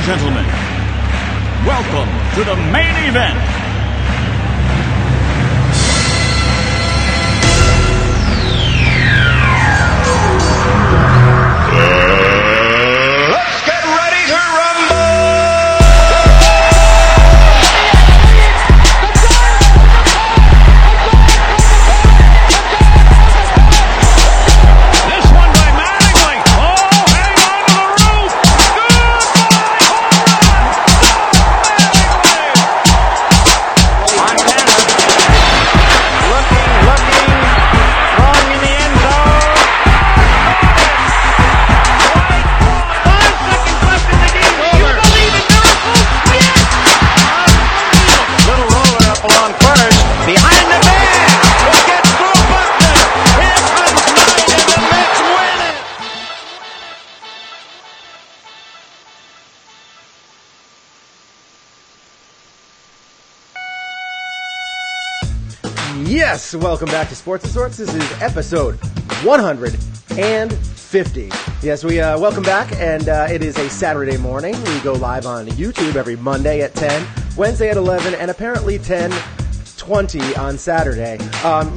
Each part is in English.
gentlemen, welcome to the main event. Let's get ready to rumble! This one by Mattingly. Oh, hang on to the roof. Long in the end zone. 5 seconds left in the game. Do you believe in miracles? Yes! Little roller up along first. Behind the man. It gets through Buckner. Here comes Knight and the Mets win it. Yes, welcome back to Sports and Sorts. This is episode 150. Yes, we welcome back, and it is a Saturday morning. We go live on YouTube every Monday at 10, Wednesday at 11, and apparently 10:20 on Saturday.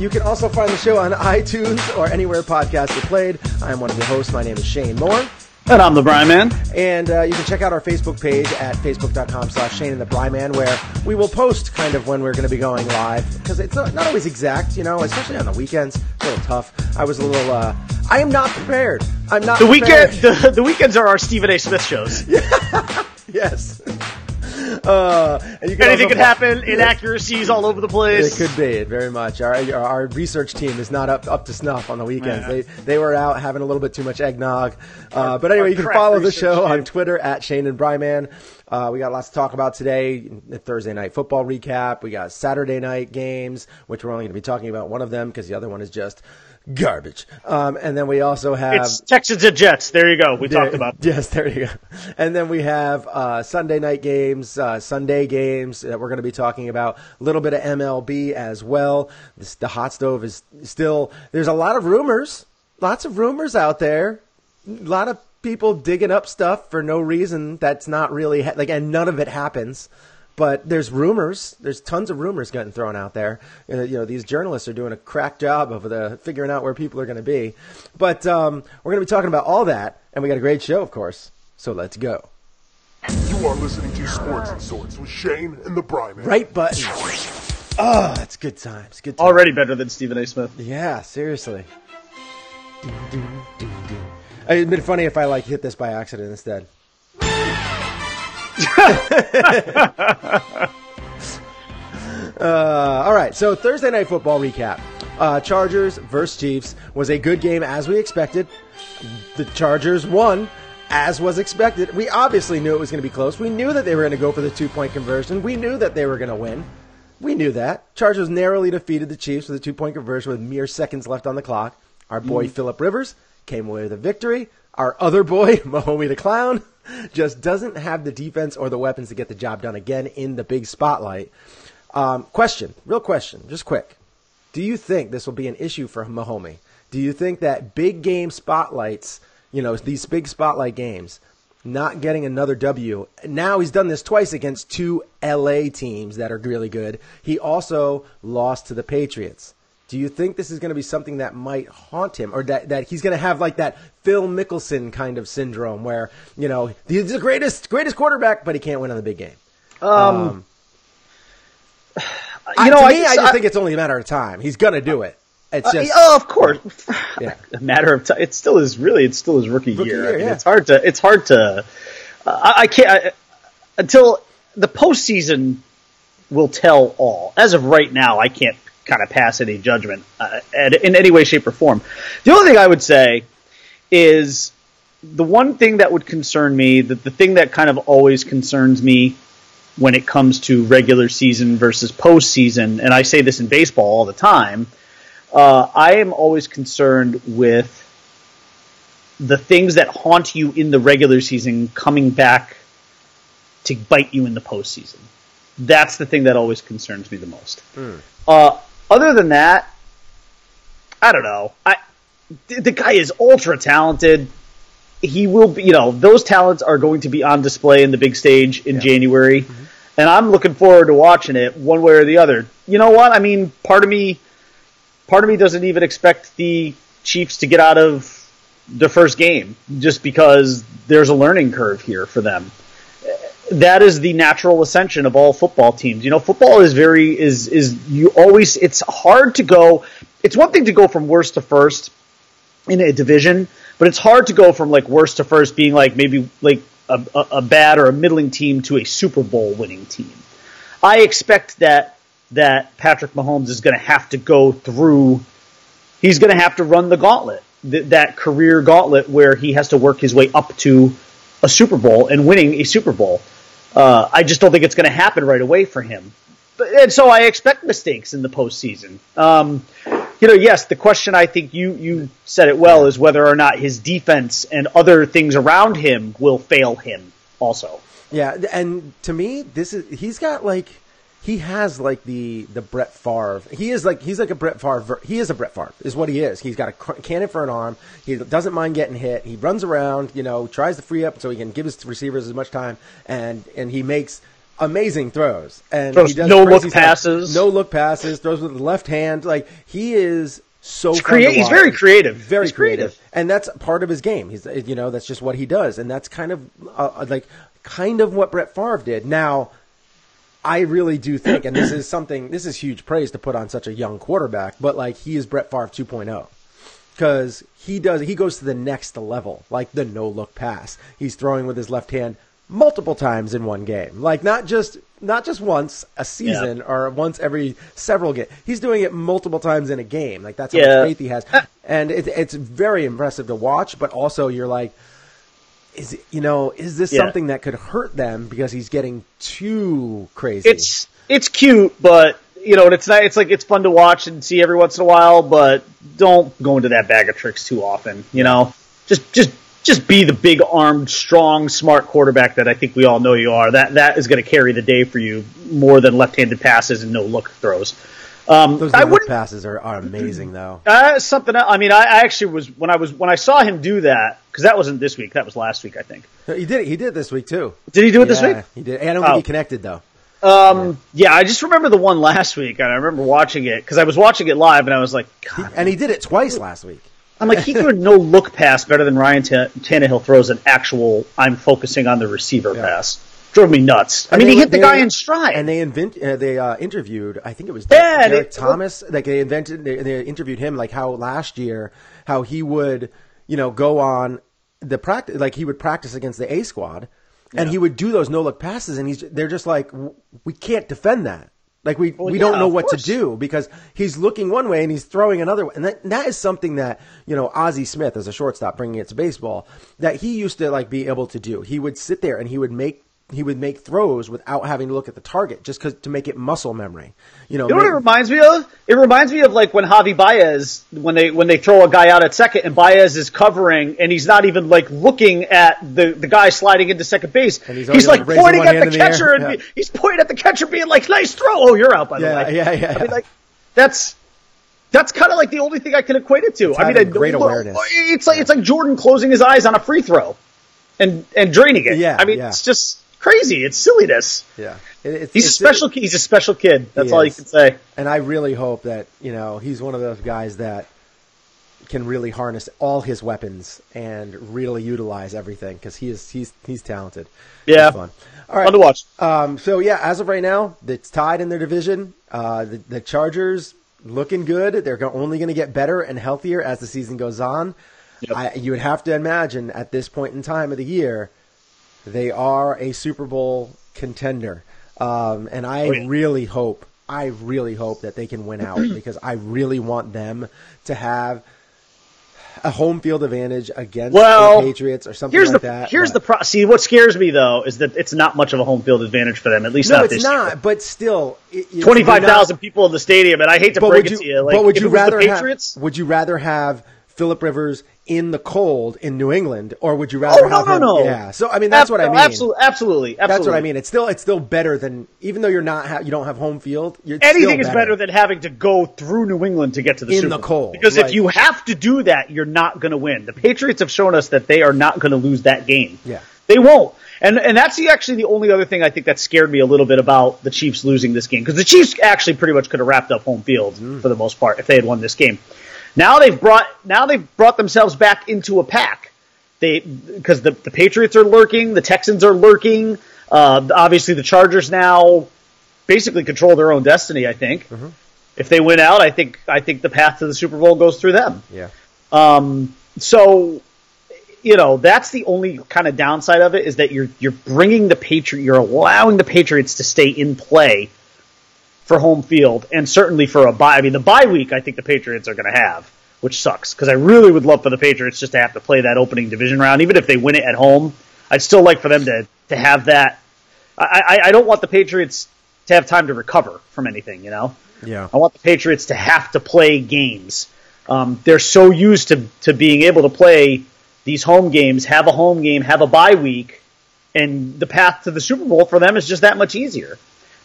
You can also find the show on iTunes or anywhere podcasts are played. I am one of your hosts. My name is Shane Moore. And I'm the Brian Man. And you can check out our Facebook page at facebook.com/ShaneandtheBryman, where we will post kind of when we're going to be going live, because it's not always exact, you know, especially on the weekends. It's a little tough. I was a little, I am not prepared. I'm not prepared. The weekends are our Stephen A. Smith shows. Yes. And you can Anything also could happen, inaccuracies all over the place. It could be, very much. Our research team is not up to snuff on the weekends. Yeah. They were out having a little bit too much eggnog. But anyway, you can follow the show on Twitter at Shane and Bryman. We got lots to talk about today. Thursday night football recap. We got Saturday night games, which we're only going to be talking about one of them because the other one is just garbage. And then we also have... It's Texans and Jets. There you go. We talked about it. Yes, there you go. And then we have Sunday night games, Sunday games that we're going to be talking about. A little bit of MLB as well. The hot stove is still... There's a lot of rumors. Lots of rumors out there. A lot of people digging up stuff for no reason that's not really... and none of it happens. But there's rumors. There's tons of rumors getting thrown out there. These journalists are doing a crack job of figuring out where people are going to be. But we're going to be talking about all that, and we got a great show, of course. So let's go. You are listening to Sports and Sorts with Shane and the Bryman. Right button. Oh, that's good times. Good times. Already better than Stephen A. Smith. Yeah, seriously. It'd been funny if I hit this by accident instead. All right, so Thursday night football recap. Chargers versus Chiefs was a good game as we expected. The Chargers won as was expected. We obviously knew it was going to be close. We knew that they were going to go for the 2-point conversion. We knew that they were going to win. We knew that. Chargers narrowly defeated the Chiefs with a 2-point conversion with mere seconds left on the clock. Our boy Phillip Rivers came away with a victory. Our other boy, Mahomes the Clown, just doesn't have the defense or the weapons to get the job done again in the big spotlight. Real question, just quick. Do you think this will be an issue for Mahomes? Do you think that big game spotlights, these big spotlight games, not getting another W? Now he's done this twice against 2 LA teams that are really good. He also lost to the Patriots. Do you think this is going to be something that might haunt him, or that he's going to have like that Phil Mickelson kind of syndrome where, he's the greatest quarterback, but he can't win on the big game? I just think it's only a matter of time. He's going to do it. It's just, of course, yeah. A matter of time. It's still his rookie year. I mean, yeah. It's hard to. I can't until the postseason will tell all. As of right now, I can't kind of pass any judgment in any way, shape, or form. The only thing I would say is the one thing that would concern me, the thing that kind of always concerns me when it comes to regular season versus postseason, and I say this in baseball all the time, I am always concerned with the things that haunt you in the regular season coming back to bite you in the postseason. That's the thing that always concerns me the most. Other than that, I don't know. The guy is ultra talented. he will be, those talents are going to be on display in the big stage in January. Mm-hmm. And I'm looking forward to watching it one way or the other. You know what? I mean, part of me doesn't even expect the Chiefs to get out of the first game just because there's a learning curve here for them. That is the natural ascension of all football teams. Football is it's hard to go. It's one thing to go from worst to first in a division, but it's hard to go from like worst to first being like maybe like a bad or a middling team to a Super Bowl winning team. I expect that Patrick Mahomes is going to have to go through. He's going to have to run the gauntlet, that career gauntlet where he has to work his way up to a Super Bowl and winning a Super Bowl. I just don't think it's going to happen right away for him. And so I expect mistakes in the postseason. Yes, the question, I think you said it well, is whether or not his defense and other things around him will fail him also. Yeah, and to me, he has like the Brett Favre. He's like a Brett Favre. He is a Brett Favre, is what he is. He's got a cannon for an arm. He doesn't mind getting hit. He runs around, tries to free up so he can give his receivers as much time, and he makes amazing throws. And he does no-look passes. No-look passes, throws with the left hand. Like, he is so fun to watch. He's very creative. Very creative. And that's part of his game. He's, that's just what he does. And that's kind of what Brett Favre did. Now, I really do think, and this is huge praise to put on such a young quarterback, but like, he is Brett Favre 2.0. Because he goes to the next level, like the no-look pass. He's throwing with his left hand multiple times in one game. Like, not just once a season or once every several games. He's doing it multiple times in a game. Like, that's how much faith he has. And it's very impressive to watch, but also you're like, is this something that could hurt them because he's getting too crazy? It's cute, but it's nice. It's like, it's fun to watch and see every once in a while, but don't go into that bag of tricks too often. Just be the big armed, strong, smart quarterback that I think we all know you are. That is going to carry the day for you more than left-handed passes and no look throws. Those no-look passes are amazing, though. Something else. I mean, I actually was when I saw him do that, because that wasn't this week. That was last week, I think. He did it. He did it this week too. Did he do it this week? He did. I don't think he connected though. I just remember the one last week, and I remember watching it because I was watching it live, and I was like, God. And he did it twice last week. I'm like, he threw a no-look pass better than Ryan Tannehill throws an actual, I'm focusing on the receiver pass. Drove me nuts. I mean, he hit the guy in stride. And they interviewed, I think it was Derek Thomas. Like, they interviewed him, like, how last year, how he would, go on the practice, like, he would practice against the A squad, and he would do those no-look passes, and they're just like, we can't defend that. Like, we don't know what to do because he's looking one way and he's throwing another way. And that is something that, Ozzie Smith, as a shortstop, bringing it to baseball, that he used to, like, be able to do. He would sit there and he would make throws without having to look at the target, just to make it muscle memory. You know what it reminds me of? It reminds me of like when Javi Baez, when they throw a guy out at second and Baez is covering and he's not even like looking at the guy sliding into second base. He's like pointing at the catcher and he's pointing at the catcher being like, nice throw. Oh, you're out, by the way. Yeah. I mean, like, that's kind of like the only thing I can equate it to. I mean, great awareness. It's like Jordan closing his eyes on a free throw and draining it. Yeah, I mean, it's just crazy. It's silliness. Yeah. He's a special kid. That's all you can say. And I really hope that, he's one of those guys that can really harness all his weapons and really utilize everything because he's talented. Yeah. He's fun. All right. Fun to watch. As of right now, it's tied in their division. The Chargers looking good. They're only going to get better and healthier as the season goes on. Yep. You would have to imagine at this point in time of the year, they are a Super Bowl contender. And I really hope that they can win out because I really want them to have a home field advantage against the Patriots or something like that. See, what scares me, though, is that it's not much of a home field advantage for them, at least not this year. No, it's not, but still. 25,000 people in the stadium, and I hate to break it to you. Like, but would you rather the Patriots? Would you rather have Phillip Rivers in the cold in New England, or would you rather have him? No. Yeah. So I mean, that's what I mean. Absolutely. That's what I mean. It's still better than, even though you don't have home field. Anything is better than having to go through New England to get to the Super Bowl. In the cold. Because if you have to do that, you're not going to win. The Patriots have shown us that they are not going to lose that game. Yeah. They won't. And that's actually the only other thing I think that scared me a little bit about the Chiefs losing this game. Because the Chiefs actually pretty much could have wrapped up home field for the most part if they had won this game. Now they've brought themselves back into a pack. Because the Patriots are lurking, the Texans are lurking. Obviously, the Chargers now basically control their own destiny. I think if they win out, I think the path to the Super Bowl goes through them. Yeah. So, that's the only kind of downside of it, is that you're bringing you're allowing the Patriots to stay in play for home field, and certainly for a bye. I mean, the bye week I think the Patriots are going to have, which sucks, because I really would love for the Patriots just to have to play that opening division round. Even if they win it at home, I'd still like for them to have that. I don't want the Patriots to have time to recover from anything, Yeah. I want the Patriots to have to play games. They're so used to being able to play these home games, have a home game, have a bye week, and the path to the Super Bowl for them is just that much easier.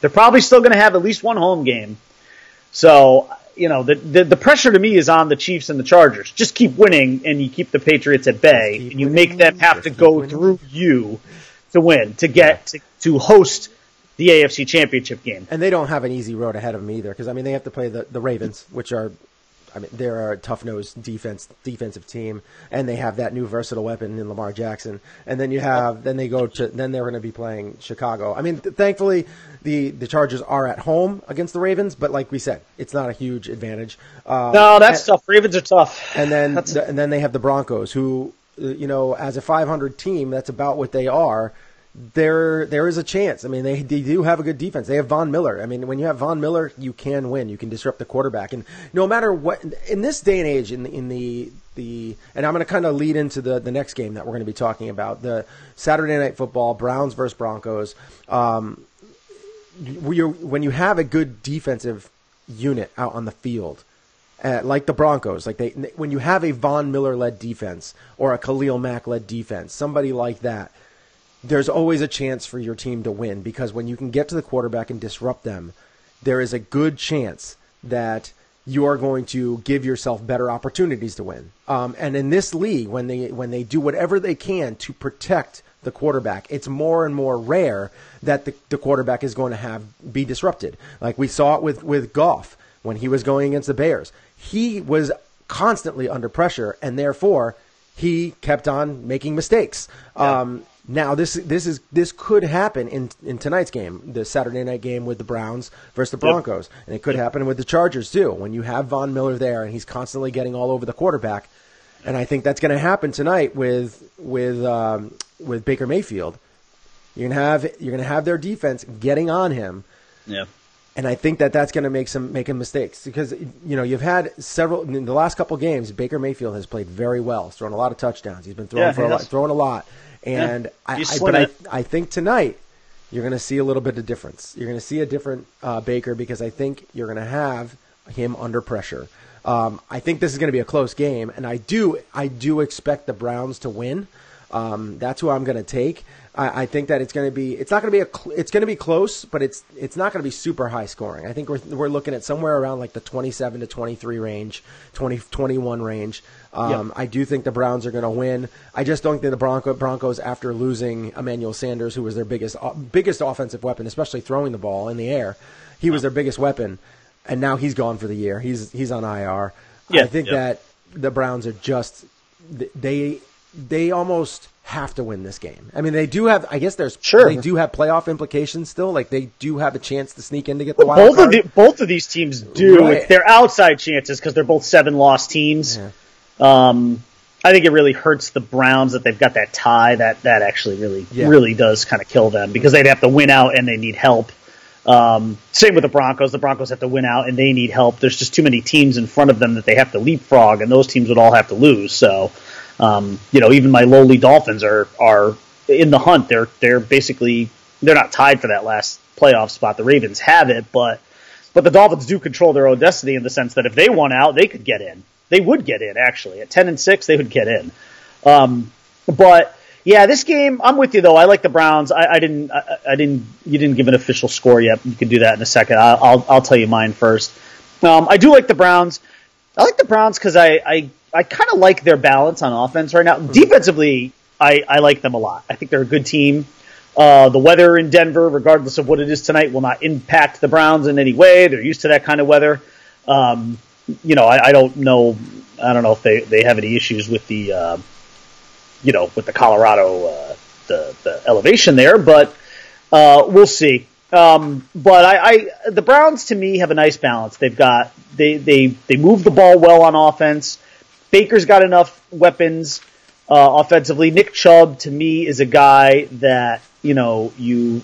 They're probably still going to have at least one home game. So, the pressure to me is on the Chiefs and the Chargers. Just keep winning, and you keep the Patriots at bay, and you make them have to go through you to win, to get to host the AFC Championship game. And they don't have an easy road ahead of them either, because, they have to play the Ravens, which are, they're a tough-nosed defensive team, and they have that new versatile weapon in Lamar Jackson. And then then they're going to be playing Chicago. Thankfully, the Chargers are at home against the Ravens, but like we said, it's not a huge advantage. No, that's tough. Ravens are tough. And then they have the Broncos, who, as a 500 team, that's about what they are. There is a chance. They do have a good defense. They have Von Miller. When you have Von Miller, you can win. You can disrupt the quarterback. And no matter what, in this day and age, in the and I'm going to kind of lead into the next game that we're going to be talking about, the Saturday Night Football, Browns versus Broncos. When you have a good defensive unit out on the field, like the Broncos, when you have a Von Miller-led defense or a Khalil Mack-led defense, somebody like that, there's always a chance for your team to win, because when you can get to the quarterback and disrupt them, there is a good chance that you are going to give yourself better opportunities to win. And in this league, when they do whatever they can to protect the quarterback, it's more and more rare that the quarterback is going to be disrupted. Like we saw it with Goff when he was going against the Bears. He was constantly under pressure, and therefore he kept on making mistakes. Yeah. Now, this could happen in tonight's game, the Saturday night game with the Browns versus the Broncos, and it could happen with the Chargers too. When you have Von Miller there and he's constantly getting all over the quarterback, and I think that's going to happen tonight with Baker Mayfield. You're going to have their defense getting on him. Yeah. And I think that's going to make him mistakes, because you've had several in the last couple games. Baker Mayfield has played very well. He's thrown a lot of touchdowns. He's been throwing a lot. And I think tonight you're going to see a little bit of difference. You're going to see a different Baker, because I think you're going to have him under pressure. I think this is going to be a close game, and I do expect the Browns to win. That's who I'm going to take. I think that it's going to be close, but it's not going to be super high scoring. I think we're looking at somewhere around like the 27 to 23 range, 21 range. I do think the Browns are going to win. I just don't think the Broncos, after losing Emmanuel Sanders, who was their biggest offensive weapon, especially throwing the ball in the air, he was their biggest weapon, and now he's gone for the year. He's on IR. I think that the Browns are just they almost have to win this game. They do have. I guess they do have playoff implications still. Like they do have a chance to sneak in to get the wild card. Both of these teams do. Right. They're outside chances because they're both 7-loss teams. Yeah. I think it really hurts the Browns that they've got that tie. That actually really does kind of kill them, because they'd have to win out and they need help. Same with the Broncos. The Broncos have to win out and they need help. There's just too many teams in front of them that they have to leapfrog, and those teams would all have to lose. So. Even my lowly Dolphins are in the hunt. They're basically, they're not tied for that last playoff spot. The Ravens have it, but the Dolphins do control their own destiny in the sense that if they won out, they could get in. they would get in, actually. At 10-6, they would get in. But yeah, this game, I'm with you though. I like the Browns. You didn't give an official score yet. You can do that in a second. I'll tell you mine first. I do like the Browns. I like the Browns because I kind of like their balance on offense right now. Defensively, I like them a lot. I think they're a good team. The weather in Denver, regardless of what it is tonight, will not impact the Browns in any way. They're used to that kind of weather. I don't know. I don't know if they have any issues with the with the Colorado, the elevation there, but we'll see. But the Browns to me have a nice balance. They've got they move the ball well on offense. Baker's got enough weapons offensively. Nick Chubb to me is a guy that you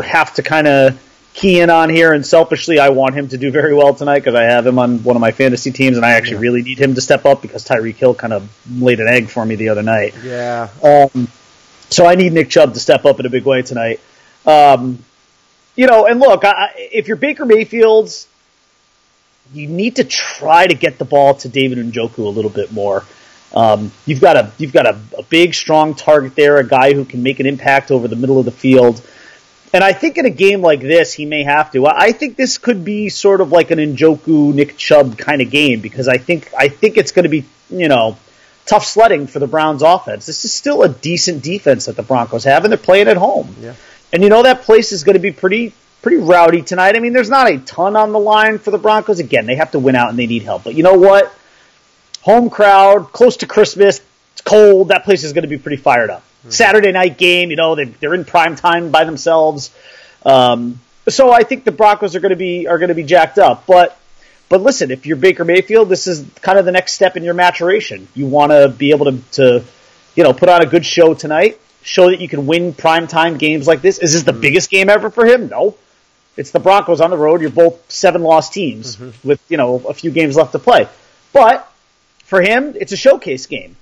have to kind of key in on here, and selfishly I want him to do very well tonight because I have him on one of my fantasy teams, and I actually really need him to step up because Tyreek Hill kind of laid an egg for me the other night. Yeah. So I need Nick Chubb to step up in a big way tonight. And look, if you're Baker Mayfield's, you need to try to get the ball to David Njoku a little bit more. You've got a big, strong target there, a guy who can make an impact over the middle of the field. And I think in a game like this, he may have to. I think this could be sort of like an Njoku, Nick Chubb kind of game because I think it's going to be, tough sledding for the Browns offense. This is still a decent defense that the Broncos have, and they're playing at home. Yeah. And that place is going to be pretty rowdy tonight. I mean, there's not a ton on the line for the Broncos. Again, they have to win out and they need help. But you know what? Home crowd, close to Christmas, it's cold. That place is going to be pretty fired up. Mm-hmm. Saturday night game, they're in prime time by themselves. So I think the Broncos are going to be jacked up. But listen, if you're Baker Mayfield, this is kind of the next step in your maturation. You want to be able to put on a good show tonight, show that you can win primetime games like this. Is this the biggest game ever for him? No. It's the Broncos on the road. You're both 7-loss teams with, a few games left to play. But for him, it's a showcase game.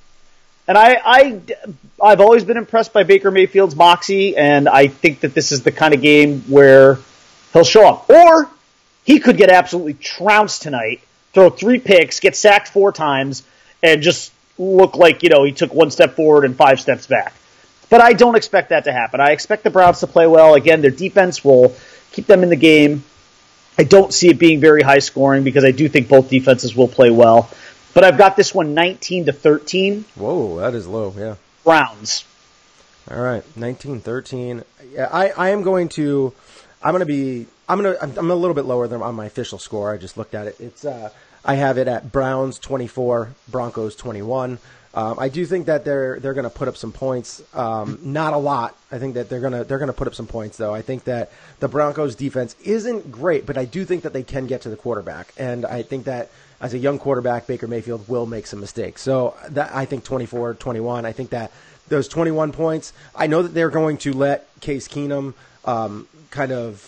And I've always been impressed by Baker Mayfield's moxie, and I think that this is the kind of game where he'll show up. Or he could get absolutely trounced tonight, throw 3 picks, get sacked 4 times, and just look like, he took 1 step forward and 5 steps back. But I don't expect that to happen. I expect the Browns to play well. Again, their defense will keep them in the game. I don't see it being very high scoring because I do think both defenses will play well. But I've got this one 19-13. Whoa, that is low, yeah. Browns. All right, 19-13. Yeah, I'm a little bit lower than on my official score. I just looked at it. It's I have it at Browns 24, Broncos 21. I do think that they're going to put up some points. Not a lot. I think that they're going to put up some points though. I think that the Broncos defense isn't great, but I do think that they can get to the quarterback, and I think that as a young quarterback, Baker Mayfield will make some mistakes. So I think 24-21. I think that those 21 points, I know that they're going to let Case Keenum kind of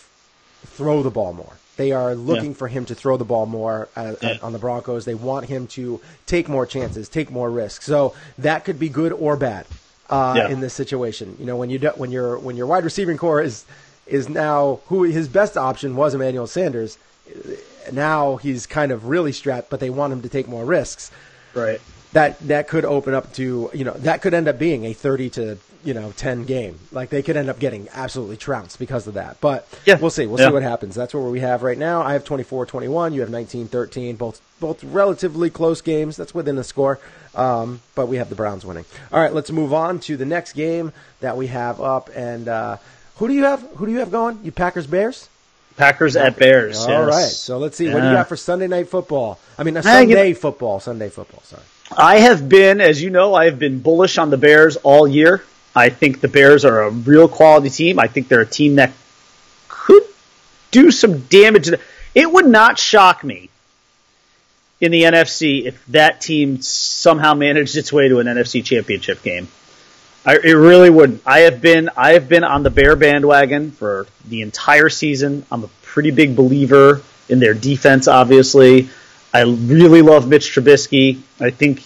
throw the ball more. They are looking for him to throw the ball more on the Broncos. They want him to take more chances, take more risks. So that could be good or bad in this situation. When your wide receiving core is now who his best option was Emmanuel Sanders. Now he's kind of really strapped, but they want him to take more risks. Right. That could open up to that could end up being a 30-10 game. Like they could end up getting absolutely trounced because of that. But we'll see. We'll see what happens. That's what we have right now. I have 24-21. You have 19-13. Both relatively close games. That's within the score. But we have the Browns winning. All right, let's move on to the next game that we have up. And who do you have? Who do you have going? You Packers Bears? Packers at Bears. All right. So let's see. What do you got for Sunday Night Football? I mean, Sunday football. Sorry. I have been bullish on the Bears all year. I think the Bears are a real quality team. I think they're a team that could do some damage. It would not shock me in the NFC if that team somehow managed its way to an NFC Championship game. It really wouldn't. I have been on the Bear bandwagon for the entire season. I'm a pretty big believer in their defense, obviously. I really love Mitch Trubisky. I think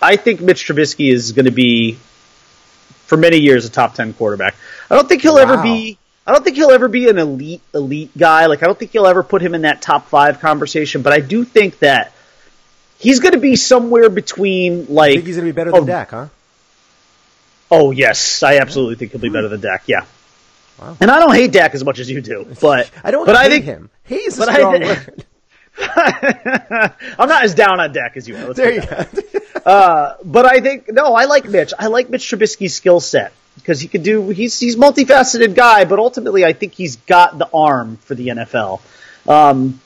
I think Mitch Trubisky is going to be, for many years, a top 10 quarterback. I don't think he'll ever be an elite guy. Like I don't think you'll ever put him in that top 5 conversation. But I do think that he's going to be somewhere between like. I think he's going to be better than Dak, huh? Oh yes, I absolutely think he'll be better than Dak. Yeah. Wow. And I don't hate Dak as much as you do, but I don't. But hate I think him. Hate is a strong word. I'm not as down on Dak as you are. There you go. But I think I like Mitch. I like Mitch Trubisky's skill set because he's multifaceted guy, but ultimately I think he's got the arm for the NFL. And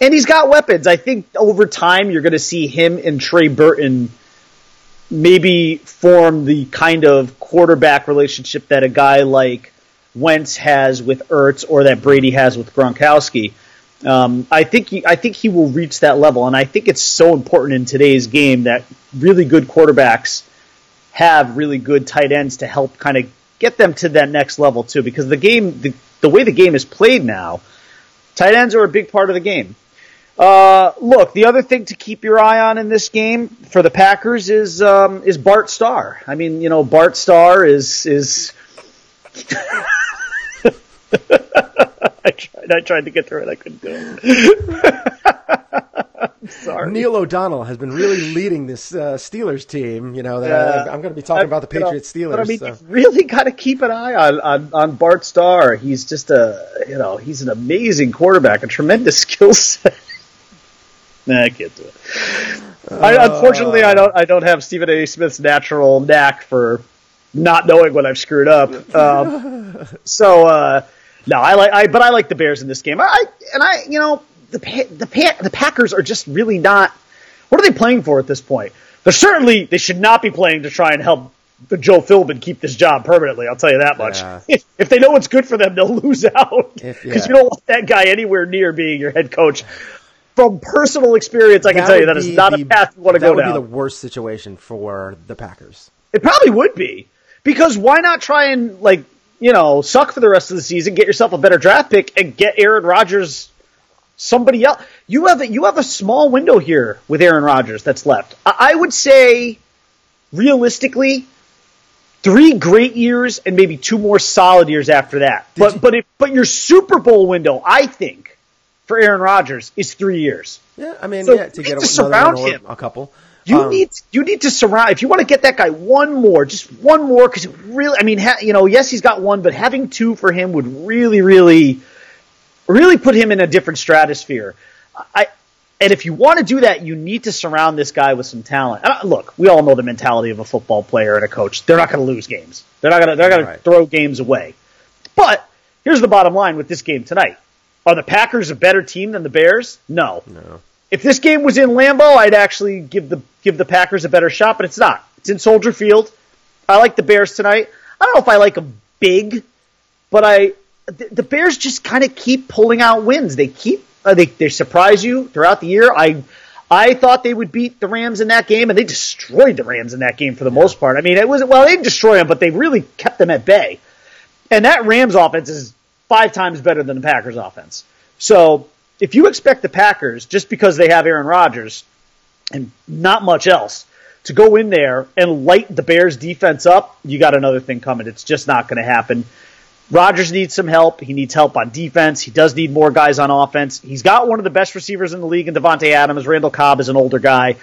he's got weapons. I think over time you're going to see him and Trey Burton maybe form the kind of quarterback relationship that a guy like Wentz has with Ertz or that Brady has with Gronkowski. I think he will reach that level, and I think it's so important in today's game that really good quarterbacks have really good tight ends to help kind of get them to that next level too. Because the way the game is played now, tight ends are a big part of the game. Look, the other thing to keep your eye on in this game for the Packers is Bart Starr. I mean, Bart Starr is I tried to get through it. I couldn't do it. Sorry. Neil O'Donnell has been really leading this Steelers team. I'm going to be talking about the Patriots Steelers. But I mean, you really got to keep an eye on Bart Starr. He's just he's an amazing quarterback, a tremendous skill set. Nah, I can't do it. Unfortunately, I don't have Stephen A. Smith's natural knack for not knowing when I've screwed up. No, I like the Bears in this game. The Packers are just really not. What are they playing for at this point? They should not be playing to try and help Joe Philbin keep this job permanently. I'll tell you that much. Yeah. If they know what's good for them, they'll lose out because you don't want that guy anywhere near being your head coach. From personal experience, I can tell you that is not a path you want to go down. That would be the worst situation for the Packers. It probably would be. Because why not try and, suck for the rest of the season, get yourself a better draft pick, and get Aaron Rodgers somebody else? You have a small window here with Aaron Rodgers that's left. I would say, realistically, 3 great years and maybe 2 more solid years after that. But your Super Bowl window, I think, for Aaron Rodgers is 3 years. Yeah, I mean, to surround him, a couple. You need to surround. If you want to get that guy one more, because really, I mean, yes, he's got 1, but having 2 for him would really, really, really put him in a different stratosphere. And if you want to do that, you need to surround this guy with some talent. Look, we all know the mentality of a football player and a coach. They're not going to lose games. They're going to throw games away. But here's the bottom line with this game tonight. Are the Packers a better team than the Bears? No. If this game was in Lambeau, I'd actually give the Packers a better shot, but it's not. It's in Soldier Field. I like the Bears tonight. I don't know if I like them big, but the Bears just kind of keep pulling out wins. They they surprise you throughout the year. I thought they would beat the Rams in that game, and they destroyed the Rams in that game for the most part. I mean, they didn't destroy them, but they really kept them at bay. And that Rams offense is 5 times better than the Packers offense. So if you expect the Packers, just because they have Aaron Rodgers and not much else, to go in there and light the Bears defense up, you got another thing coming. It's just not going to happen. Rodgers needs some help. He needs help on defense. He does need more guys on offense. He's got one of the best receivers in the league in Devontae Adams. Randall Cobb is an older guy.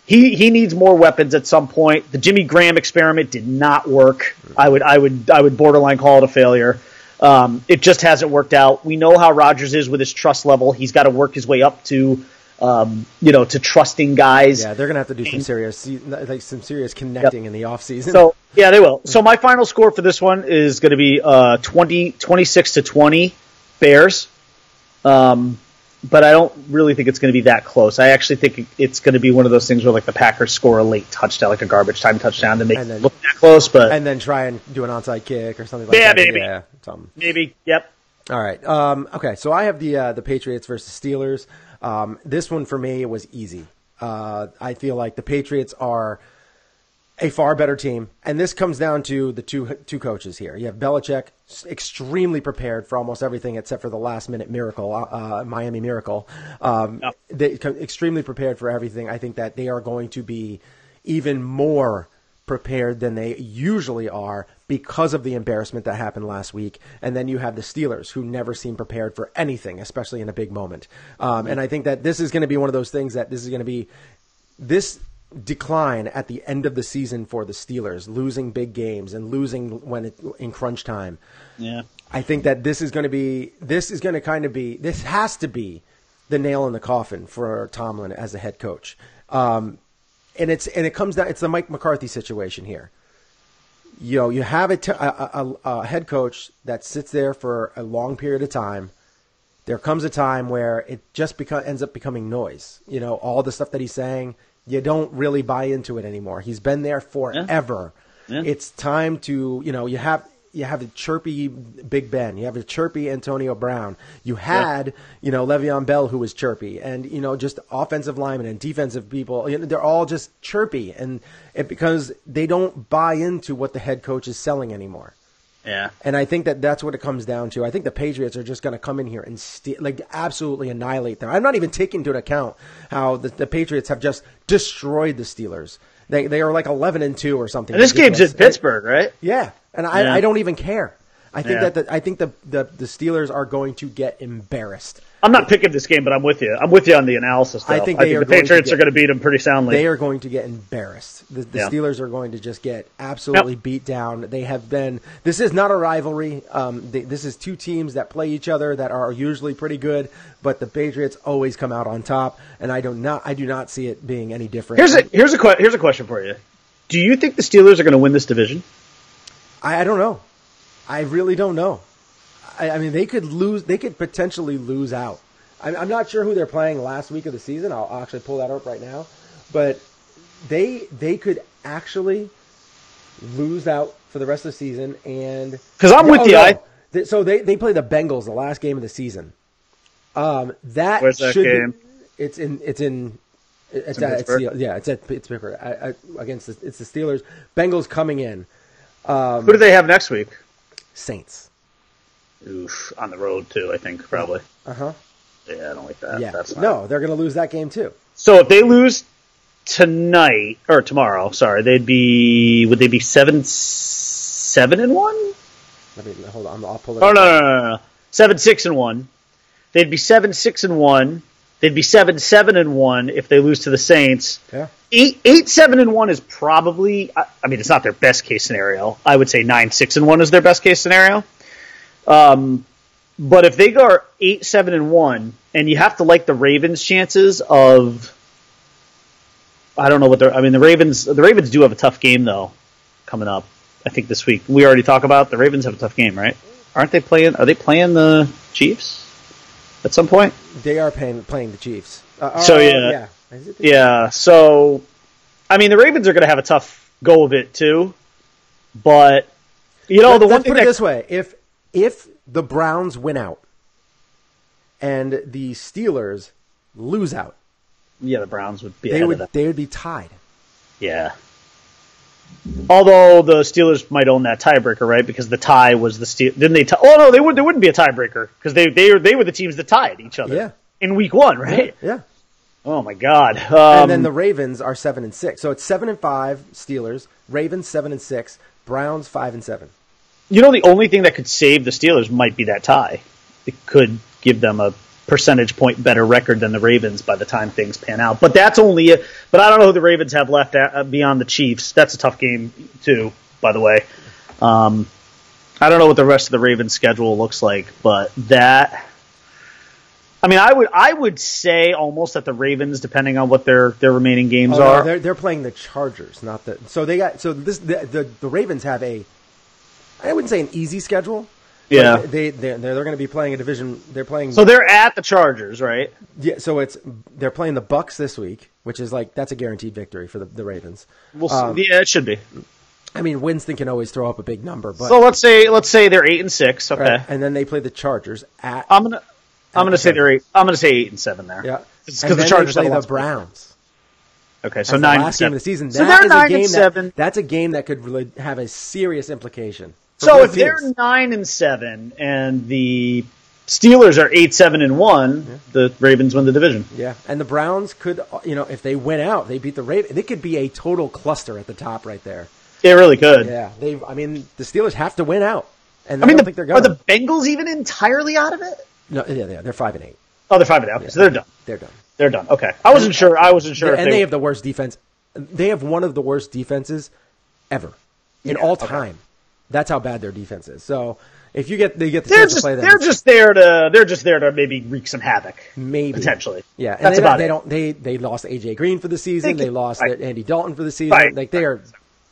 He needs more weapons at some point. The Jimmy Graham experiment did not work. I would borderline call it a failure. It just hasn't worked out. We know how Rodgers is with his trust level. He's got to work his way up to trusting guys. Yeah, they're going to have to do some serious connecting in the offseason. So, yeah, they will. So my final score for this one is going to be 26-20 Bears. But I don't really think it's going to be that close. I actually think it's going to be one of those things where the Packers score a late touchdown, like a garbage time touchdown to make it look that close. And then try and do an onside kick or something like that. Maybe. Yeah, something. Maybe. Yep. All right. Okay, so I have the Patriots versus Steelers. This one for me was easy. I feel like the Patriots are a far better team, and this comes down to the two coaches here. You have Belichick, extremely prepared for almost everything except for the last-minute miracle, Miami Miracle. They extremely prepared for everything. I think that they are going to be even more prepared than they usually are because of the embarrassment that happened last week. And then you have the Steelers, who never seem prepared for anything, especially in a big moment. And I think that this is going to be one of those things that this is going to be this decline at the end of the season for the Steelers, losing big games and losing in crunch time. Yeah. I think that this has to be the nail in the coffin for Tomlin as a head coach. And it comes down, it's the Mike McCarthy situation here. You have a head coach that sits there for a long period of time. There comes a time where it just ends up becoming noise. All the stuff that he's saying, you don't really buy into it anymore. He's been there forever. Yeah. It's time to, you have a chirpy Big Ben. You have a chirpy Antonio Brown. You had, Le'Veon Bell, who was chirpy, and just offensive linemen and defensive people. They're all just chirpy, and because they don't buy into what the head coach is selling anymore. Yeah. And I think that's what it comes down to. I think the Patriots are just going to come in here and absolutely annihilate them. I'm not even taking into account how the Patriots have just destroyed the Steelers. They are like 11-2 or something. And this game's in Pittsburgh, right? Yeah. And I don't even care. I think the Steelers are going to get embarrassed. I'm not picking this game, but I'm with you. I'm with you on the analysis, though. I think the Patriots are going to beat them pretty soundly. They are going to get embarrassed. The Steelers are going to just get absolutely beat down. They have been. This is not a rivalry. This is two teams that play each other that are usually pretty good, but the Patriots always come out on top, and I do not see it being any different. Here's a question for you. Do you think the Steelers are going to win this division? I don't know. I really don't know. I mean, they could lose. They could potentially lose out. I'm not sure who they're playing last week of the season. I'll actually pull that up right now. But they could actually lose out for the rest of the season. And because I'm with you. No. So they play the Bengals the last game of the season. Where's that game? It's at Pittsburgh against it's the Steelers. Bengals coming in. Who do they have next week? Saints. Oof, on the road too, I think, probably. Uh-huh. Yeah, I don't like that. Yeah. No, they're going to lose that game too. So if they lose tonight or tomorrow, sorry, would they be 7-1? Hold on, I'll pull it up. Oh, no. 7-6-1. They'd be 7-6-1. They'd be 7-7-1 if they lose to the Saints. Yeah. 8-7-1 is probably, I mean, it's not their best case scenario. I would say 9-6-1 is their best case scenario. But if they go 8-7-1, and you have to like the Ravens' chances of, I don't know what the Ravens do have a tough game though coming up. I think this week we already talked about the Ravens have a tough game, right? Are they playing the Chiefs at some point? They are playing the Chiefs. Yeah. So, I mean, the Ravens are going to have a tough go of it too. But let's put it this way: if the Browns win out and the Steelers lose out, the Browns would be they would be tied. Yeah. Although the Steelers might own that tiebreaker, right? Because the tie was the Steelers. Didn't they? Oh no, there wouldn't be a tiebreaker because they were the teams that tied each other in week 1, right? Yeah. Oh my God. And then the Ravens are 7-6, so it's 7-5 Steelers, Ravens 7-6, Browns 5-7. The only thing that could save the Steelers might be that tie. It could give them a percentage point better record than the Ravens by the time things pan out. But that's only it. But I don't know who the Ravens have left beyond the Chiefs. That's a tough game too, by the way. I don't know what the rest of the Ravens schedule looks like, but that. I mean, I would say almost that the Ravens, depending on what their remaining games are. No, they're playing the Chargers, not the. So the Ravens have I wouldn't say an easy schedule. Yeah, they're going to be playing a division. They're playing. So they're at the Chargers, right? Yeah. So they're playing the Bucks this week, which is that's a guaranteed victory for the Ravens. We'll see. Yeah, it should be. I mean, Winston can always throw up a big number, but so let's say they're 8-6. Okay, right, and then they play the Chargers at. I'm gonna say they're 8. I'm gonna say 8-7 there. Yeah, because the Chargers play the Browns. Okay, so 9-7. Last game of the season. So they're 9-7. That's a game that could really have a serious implication. So if they're 9-7 and the Steelers are 8-7-1, the Ravens win the division. Yeah, and the Browns could, if they win out, they beat the Ravens. It could be a total cluster at the top right there. It really could. Yeah, the Steelers have to win out, and I mean, don't think they're going. are the Bengals even entirely out of it? No, yeah, they're 5-8. Oh, they're 5-8. Okay, so they're done. They're done. They're done. Okay, I wasn't sure. And they have the worst defense. They have one of the worst defenses ever in all time. That's how bad their defense is. So if they get the chance to play them, they're just there to maybe wreak some havoc, maybe potentially. Yeah, and that's about it. They lost AJ Green for the season. They lost Andy Dalton for the season. Right. Like they're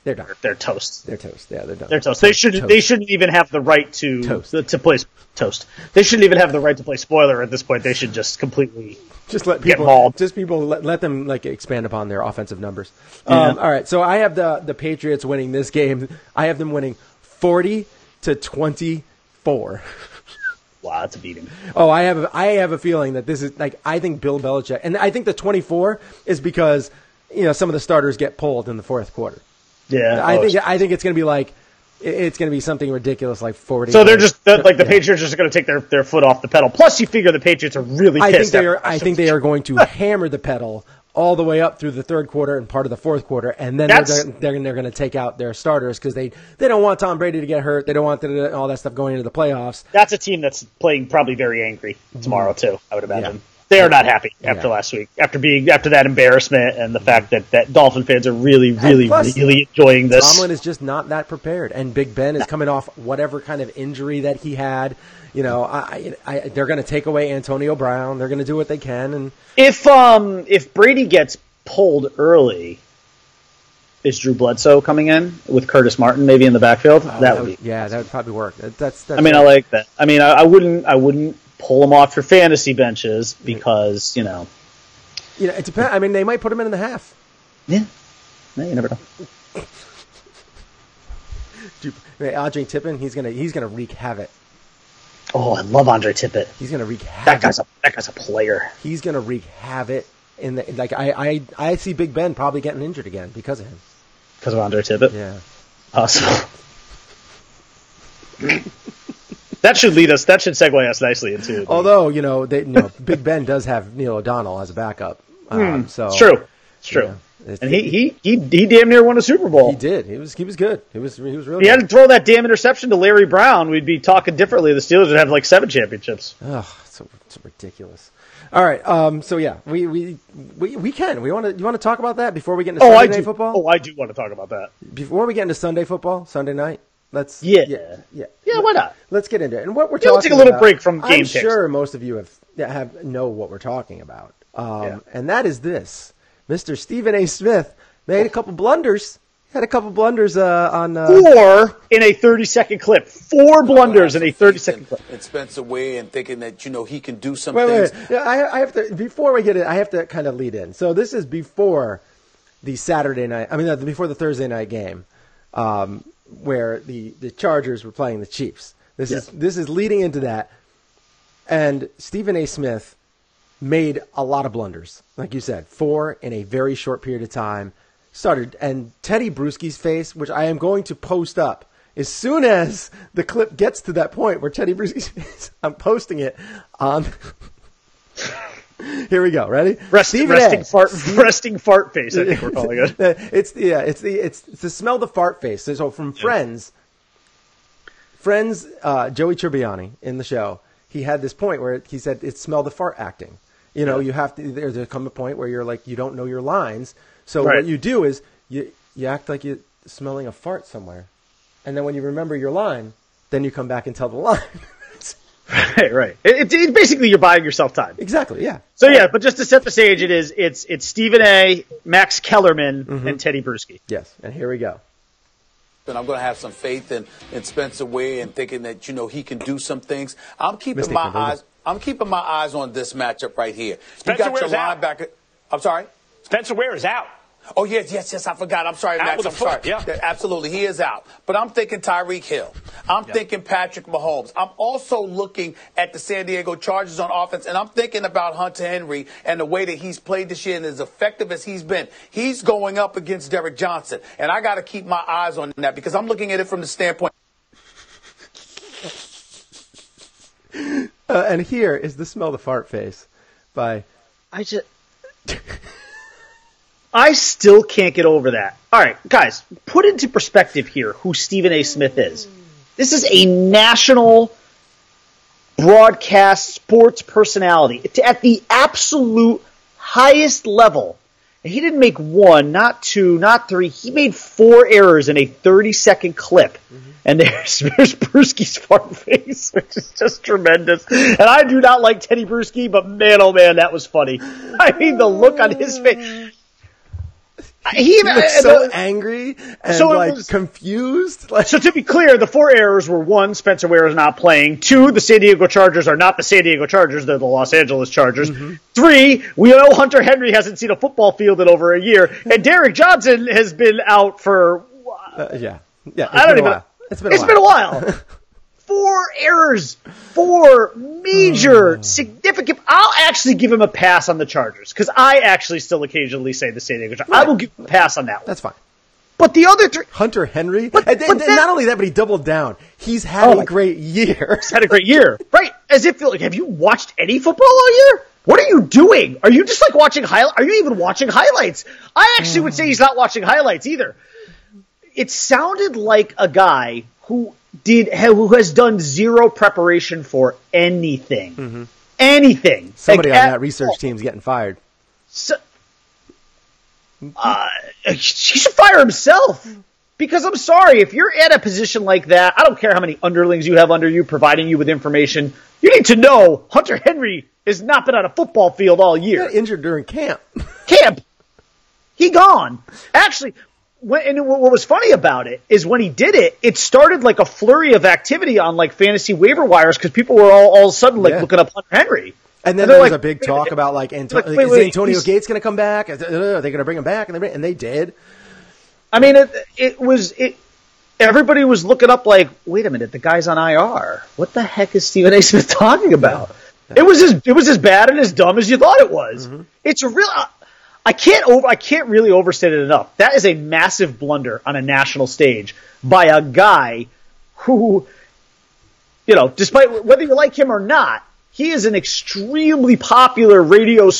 done. They're toast. They're toast. Yeah, they're done. They're toast. They shouldn't even have the right to play toast. They shouldn't even have the right to play spoiler at this point. They should just completely let get people mauled. Just people let them like expand upon their offensive numbers. Yeah. All right, so I have the Patriots winning this game. I have them winning 40-24. Wow, that's a beating. Oh, I have a feeling that this is like I think Bill Belichick, and I think the 24 is because some of the starters get pulled in the fourth quarter. Yeah, I think it's going to be like it's going to be something ridiculous like 40. So they're just the Patriots are just going to take their foot off the pedal. Plus, you figure the Patriots are really pissed. I think they are going to hammer the pedal all the way up through the third quarter and part of the fourth quarter, and then they're going to take out their starters because they don't want Tom Brady to get hurt. They don't want all that stuff going into the playoffs. That's a team that's playing probably very angry tomorrow too. I would imagine. Yeah. They are not happy after last week, after that embarrassment and the fact that Dolphin fans are really enjoying this. Tomlin is just not that prepared, and Big Ben is coming off whatever kind of injury that he had. They're going to take away Antonio Brown. They're going to do what they can. And if Brady gets pulled early, is Drew Bledsoe coming in with Curtis Martin maybe in the backfield? That would probably work. That's I like that. I mean, I wouldn't pull them off your fantasy benches because it depends. I mean, they might put him in the half. Yeah, you never know. Andre Tippin, he's gonna wreak havoc. Oh, I love Andre Tippett. He's gonna wreak havoc. That guy's a player. He's gonna wreak havoc in the I see Big Ben probably getting injured again because of him. Because of Andre Tippett? Yeah. Awesome. That should segue us nicely into. Although Big Ben does have Neil O'Donnell as a backup, so it's true. It's true. And he damn near won a Super Bowl. He did. He was good. He was really. He had to throw that damn interception to Larry Brown. We'd be talking differently. The Steelers would have like 7 championships. Oh, so ridiculous. All right. So yeah, we can. You want to talk about that before we get into Sunday Night Football? Oh, I do want to talk about that before we get into Sunday Football, Sunday night. Yeah. Why not? Let's get into it. And what we're talking about. We'll take a little break from game I'm sure most of you know what we're talking about. And that is this. Mr. Stephen A. Smith made a couple blunders. Had a couple blunders on 4 in a 30-second clip. 4 blunders in a 30-second clip. And Spencer Ware and thinking that he can do some things. Wait. Yeah, I have to before we get it. I have to kind of lead in. So this is before the before the Thursday night game. Where the Chargers were playing the Chiefs. This is leading into that. And Stephen A. Smith made a lot of blunders. Like you said, 4 in a very short period of time. And Teddy Bruschi's face, which I am going to post up as soon as the clip gets to that point where Teddy Bruschi's face, I'm posting it on... Here we go. Ready? Resting fart face. I think we're calling it. It's the smell the fart face. So from Friends, Joey Tribbiani in the show, he had this point where he said it's smell the fart acting. You have to. There's come a point where you're like you don't know your lines. So what you do is you act like you're smelling a fart somewhere, and then when you remember your line, then you come back and tell the line. Right. It basically, you're buying yourself time. Exactly. Yeah. So but just to set the stage, it's Stephen A., Max Kellerman, and Teddy Bruschi. Yes. And here we go. And I'm going to have some faith in Spencer Ware and thinking that he can do some things. I'm keeping my eyes on this matchup right here. Spencer Ware's out. I'm sorry. Spencer Ware is out. Oh, yes, I forgot. I'm sorry, Max. I'm sorry. Yeah. Absolutely, he is out. But I'm thinking Tyreek Hill. I'm thinking Patrick Mahomes. I'm also looking at the San Diego Chargers on offense, and I'm thinking about Hunter Henry and the way that he's played this year and as effective as he's been. He's going up against Derek Johnson, and I got to keep my eyes on that because I'm looking at it from the standpoint. And here is the smell the fart face by... I still can't get over that. All right, guys, put into perspective here who Stephen A. Smith is. This is a national broadcast sports personality at the absolute highest level. And he didn't make one, not two, not three. He made 4 errors in a 30-second clip. Mm-hmm. And there's Brewski's fart face, which is just tremendous. And I do not like Teddy Brewski, but man, oh man, that was funny. I mean, the look on his face. He was so angry and confused. So to be clear, the 4 errors were: 1, Spencer Ware is not playing; 2, the San Diego Chargers are not the San Diego Chargers, they're the Los Angeles Chargers; mm-hmm. 3, we know Hunter Henry hasn't seen a football field in over a year; and Derek Johnson has been out for It's been a while. 4 errors, 4 major, significant. I'll actually give him a pass on the Chargers because I actually still occasionally say the San Diego Chargers. Right. I will give him a pass on that one. That's fine. But the other 3, Hunter Henry, but not only that, but he doubled down. He's had a great year. He's had a great year, right? As if have you watched any football all year? What are you doing? Are you just watching highlights? Are you even watching highlights? I actually would say he's not watching highlights either. It sounded like a guy who has done zero preparation for anything. Mm-hmm. Anything. Somebody on that research team's getting fired. He should fire himself. Because I'm sorry, if you're at a position like that, I don't care how many underlings you have under you providing you with information, you need to know Hunter Henry has not been on a football field all year. He got injured during camp. He gone. Actually, and what was funny about it is when he did it, it started like a flurry of activity on fantasy waiver wires because people were all of a sudden looking up Hunter Henry. And then there was a big talk about is Antonio Gates going to come back? Are they going to bring him back? And they did. I mean, everybody was looking up wait a minute, the guy's on IR. What the heck is Stephen A. Smith talking about? It was as bad and as dumb as you thought it was. Mm-hmm. It's a real. I can't really overstate it enough. That is a massive blunder on a national stage by a guy who, despite whether you like him or not, he is an extremely popular radio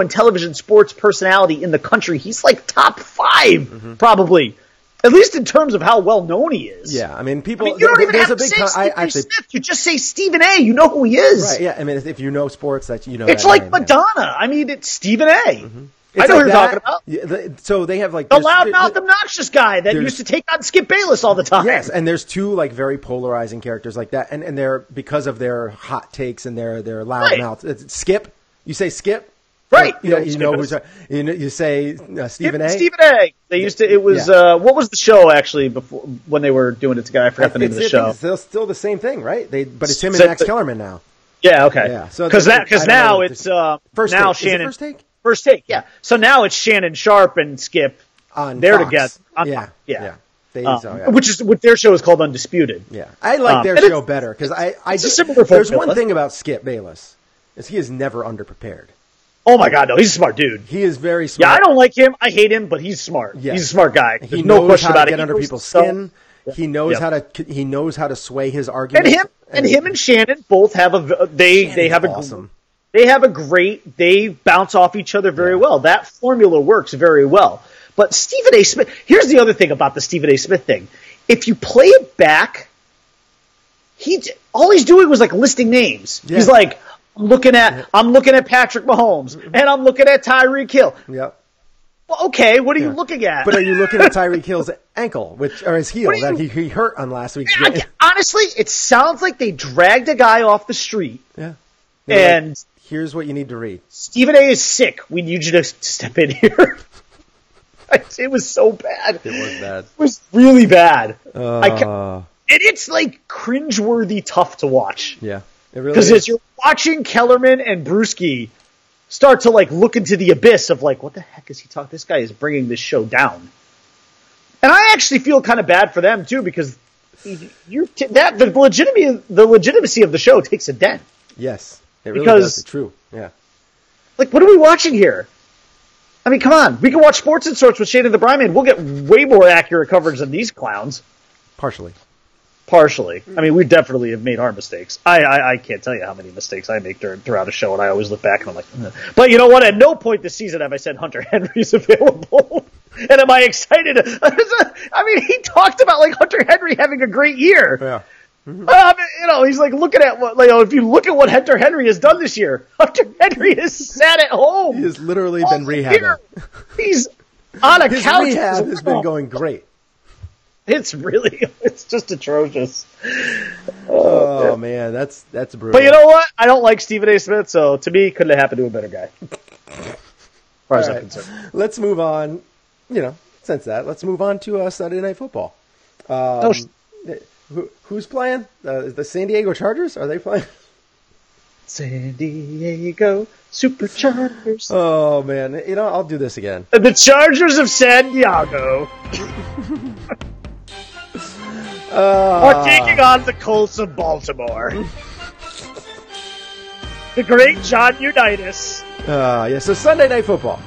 and television sports personality in the country. He's top 5, probably, at least in terms of how well known he is. Yeah, I mean, people. You don't even have to say Stephen Smith. You just say Stephen A. You know who he is. Right? Yeah. I mean, if you know sports, that you know. It's that like name, Madonna. Yeah. I mean, it's Stephen A. Mm-hmm. I know who you're talking about. Yeah, so they have the loudmouth, obnoxious guy that used to take on Skip Bayless all the time. Yes, and there's 2 very polarizing characters like that, and they're because of their hot takes and their loudmouth. Right. Skip, you say Skip, right? You say Stephen A. Stephen A. They used to. It was what was the show actually before when they were doing it together? I forgot the name of the show. It's still the same thing, right? But it's him and Max Kellerman now. Yeah. Okay. Yeah. So because now it's first now take. Shannon. First take. First take, yeah. So now it's Shannon Sharp and Skip. They're together. Yeah. Which their show is called Undisputed. Yeah, I like their show better because there's one thing about Skip Bayless is he is never underprepared. Oh my God, no, he's a smart dude. He is very smart. Yeah, I don't like him. I hate him, but he's smart. Yeah. He's a smart guy. He knows how to get under people's skin. He knows how to sway his argument. And him and Shannon both have they bounce off each other very well. That formula works very well. But Stephen A. Smith, here's the other thing about the Stephen A. Smith thing. If you play it back, all he's doing was listing names. Yeah. He's I'm looking at Patrick Mahomes and I'm looking at Tyreek Hill. Yep. Well, okay, what are you looking at? But are you looking at Tyreek Hill's ankle, or his heel that he hurt on last week's game? Honestly, it sounds like they dragged a guy off the street. Yeah. And here's what you need to read. Stephen A. is sick. We need you to step in here. It was so bad. It was bad. It was really bad. And it's cringeworthy tough to watch. Yeah, it really is. Because as you're watching Kellerman and Brewski start to look into the abyss of what the heck is he talking? This guy is bringing this show down. And I actually feel kind of bad for them too because the legitimacy of the show takes a dent. Yes. It really does. It's true. Yeah. What are we watching here? I mean, come on. We can watch Sports and Sorts with Shane and the Brine Man. We'll get way more accurate coverage than these clowns. Partially. Partially. I mean, we definitely have made our mistakes. I can't tell you how many mistakes I make throughout a show, and I always look back and I'm like, ugh. But you know what? At no point this season have I said Hunter Henry's available. And am I excited? I mean, he talked about like Hunter Henry having a great year. Yeah. Mm-hmm. He's like looking at what, if you look at what Hunter Henry has done this year, Hunter Henry has sat at home. He has literally been rehabbing. He's on a His couch. rehab has been going great. It's just atrocious. Oh man, that's brutal. But you know what? I don't like Stephen A. Smith, so to me, couldn't have happened to a better guy. As far as I'm concerned. Let's move on. Let's move on to Sunday Night Football. Who's playing? The San Diego Chargers? Are they playing? San Diego Superchargers. Oh man, I'll do this again. The Chargers of San Diego are taking on the Colts of Baltimore. The great John Unitas. So Sunday Night Football.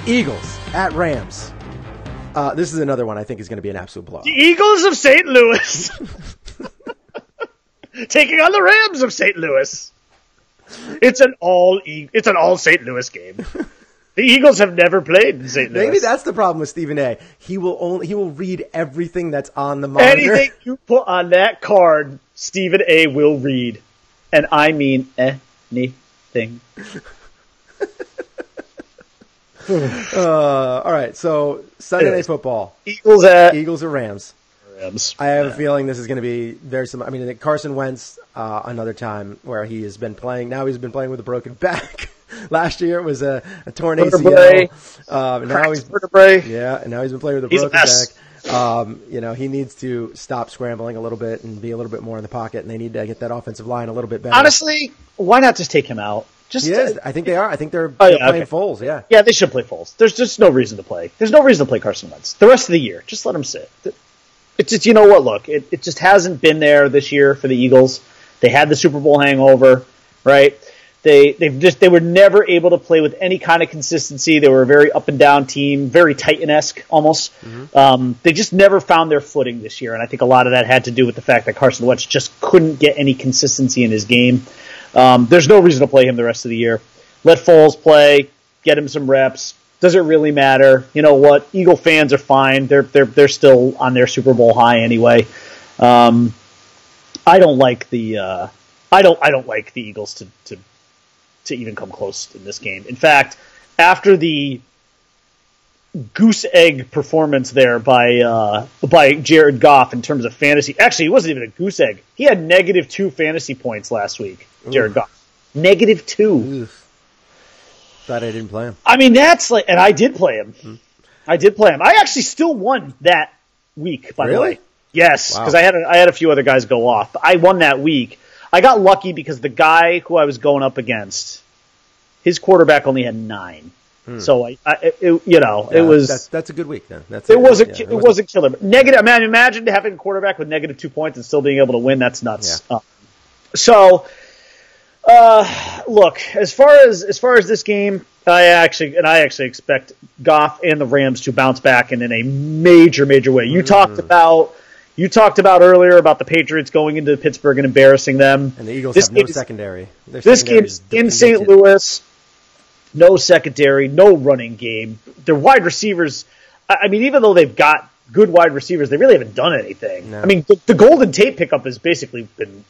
Eagles at Rams. This is another one I think is going to be an absolute blowout. The Eagles of St. Louis taking on the Rams of St. Louis. It's an all St. Louis game. The Eagles have never played in St. Louis. Maybe that's the problem with Stephen A. He will read everything that's on the monitor. Anything you put on that card, Stephen A. will read, and I mean anything. All right, so Sunday Night Football. Eagles or Rams. Rams. I have a feeling this is going to be very similar. I mean, Carson Wentz, another time where he has been playing. Now he's been playing with a broken back. Last year it was a torn ACL. Now he's vertebrae. Yeah, and now he's been playing with a broken back. He needs to stop scrambling a little bit and be a little bit more in the pocket, and they need to get that offensive line a little bit better. Honestly, why not just take him out? I think they are. I think they're playing Foles, yeah. Yeah, they should play Foles. There's just no reason to play. There's no reason to play Carson Wentz. The rest of the year, just let him sit. It's just, you know what, look, it just hasn't been there this year for the Eagles. They had the Super Bowl hangover, right? They were never able to play with any kind of consistency. They were a very up and down team, very Titan-esque almost. Mm-hmm. They just never found their footing this year, and I think a lot of that had to do with the fact that Carson Wentz just couldn't get any consistency in his game. There's no reason to play him the rest of the year. Let Foles play, get him some reps. Does it really matter? You know what? Eagle fans are fine. They're still on their Super Bowl high anyway. I don't like the I don't like the Eagles to even come close in this game. In fact, after the goose egg performance there by Jared Goff in terms of fantasy. Actually, it wasn't even a goose egg. He had -2 fantasy points last week, Jared Goff. -2. Oof. Glad I didn't play him. I mean, that's like, and I did play him. Mm-hmm. I actually still won that week, by the way. Yes, because I had a few other guys go off. But I won that week. I got lucky because the guy who I was going up against, his quarterback only had 9. So it was. That's a good week then. It wasn't killer. But negative. I mean, imagine having a quarterback with -2 points and still being able to win. That's nuts. Yeah. Look, as far as this game, I actually expect Goff and the Rams to bounce back and in a major way. You talked about earlier about the Patriots going into Pittsburgh and embarrassing them. And the Eagles have no secondary. This game is in St. Louis. No secondary, no running game. Their wide receivers, I mean, even though they've got good wide receivers, they really haven't done anything. No. I mean, the Golden Tate pickup has basically been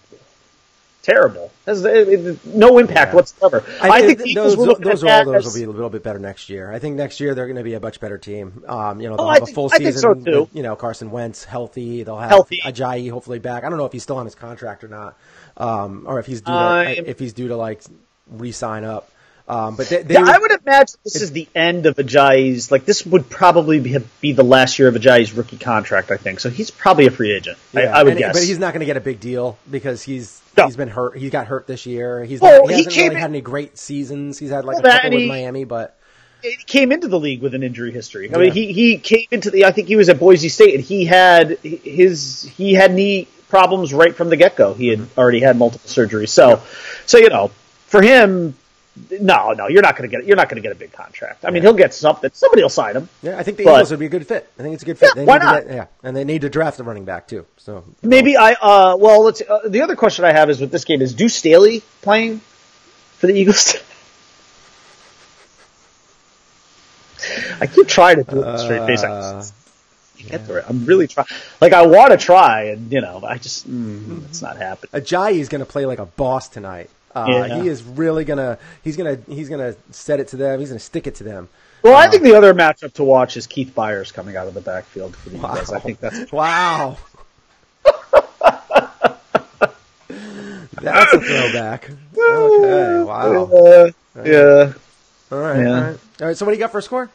terrible. No impact whatsoever. I think those will be a little bit better next year. I think next year they're going to be a much better team. They'll have a full season. I think so too. With, Carson Wentz healthy. They'll have Ajayi hopefully back. I don't know if he's still on his contract or not, or if he's due to like re-sign up. But I would imagine this is the end of Ajayi's. Like this would probably be the last year of Ajayi's rookie contract. I think so. He's probably a free agent. Yeah, I would guess, but he's not going to get a big deal because he's been hurt. He got hurt this year. He hasn't really had any great seasons. He's had like a couple with Miami, but he came into the league with an injury history. I mean, he came into the. I think he was at Boise State, and he had knee problems right from the get go. He had already had multiple surgeries. So for him. No, you're not going to get a big contract. I mean, he'll get something. Somebody will sign him. Yeah, I think the Eagles would be a good fit. I think it's a good fit. Yeah, why not? And they need to draft a running back too. So maybe let's. The other question I have is with this game is Deuce Staley playing for the Eagles? I keep trying to do it with a straight face. I'm really trying. Like, I want to try, and I just it's not happening. Ajayi's going to play like a boss tonight. He is really gonna. He's gonna set it to them. He's gonna stick it to them. Well, I think the other matchup to watch is Keith Byers coming out of the backfield for the Eagles. I think that's wow. That's a throwback. Okay. Wow. Yeah. All right. All right. So what do you got for a score?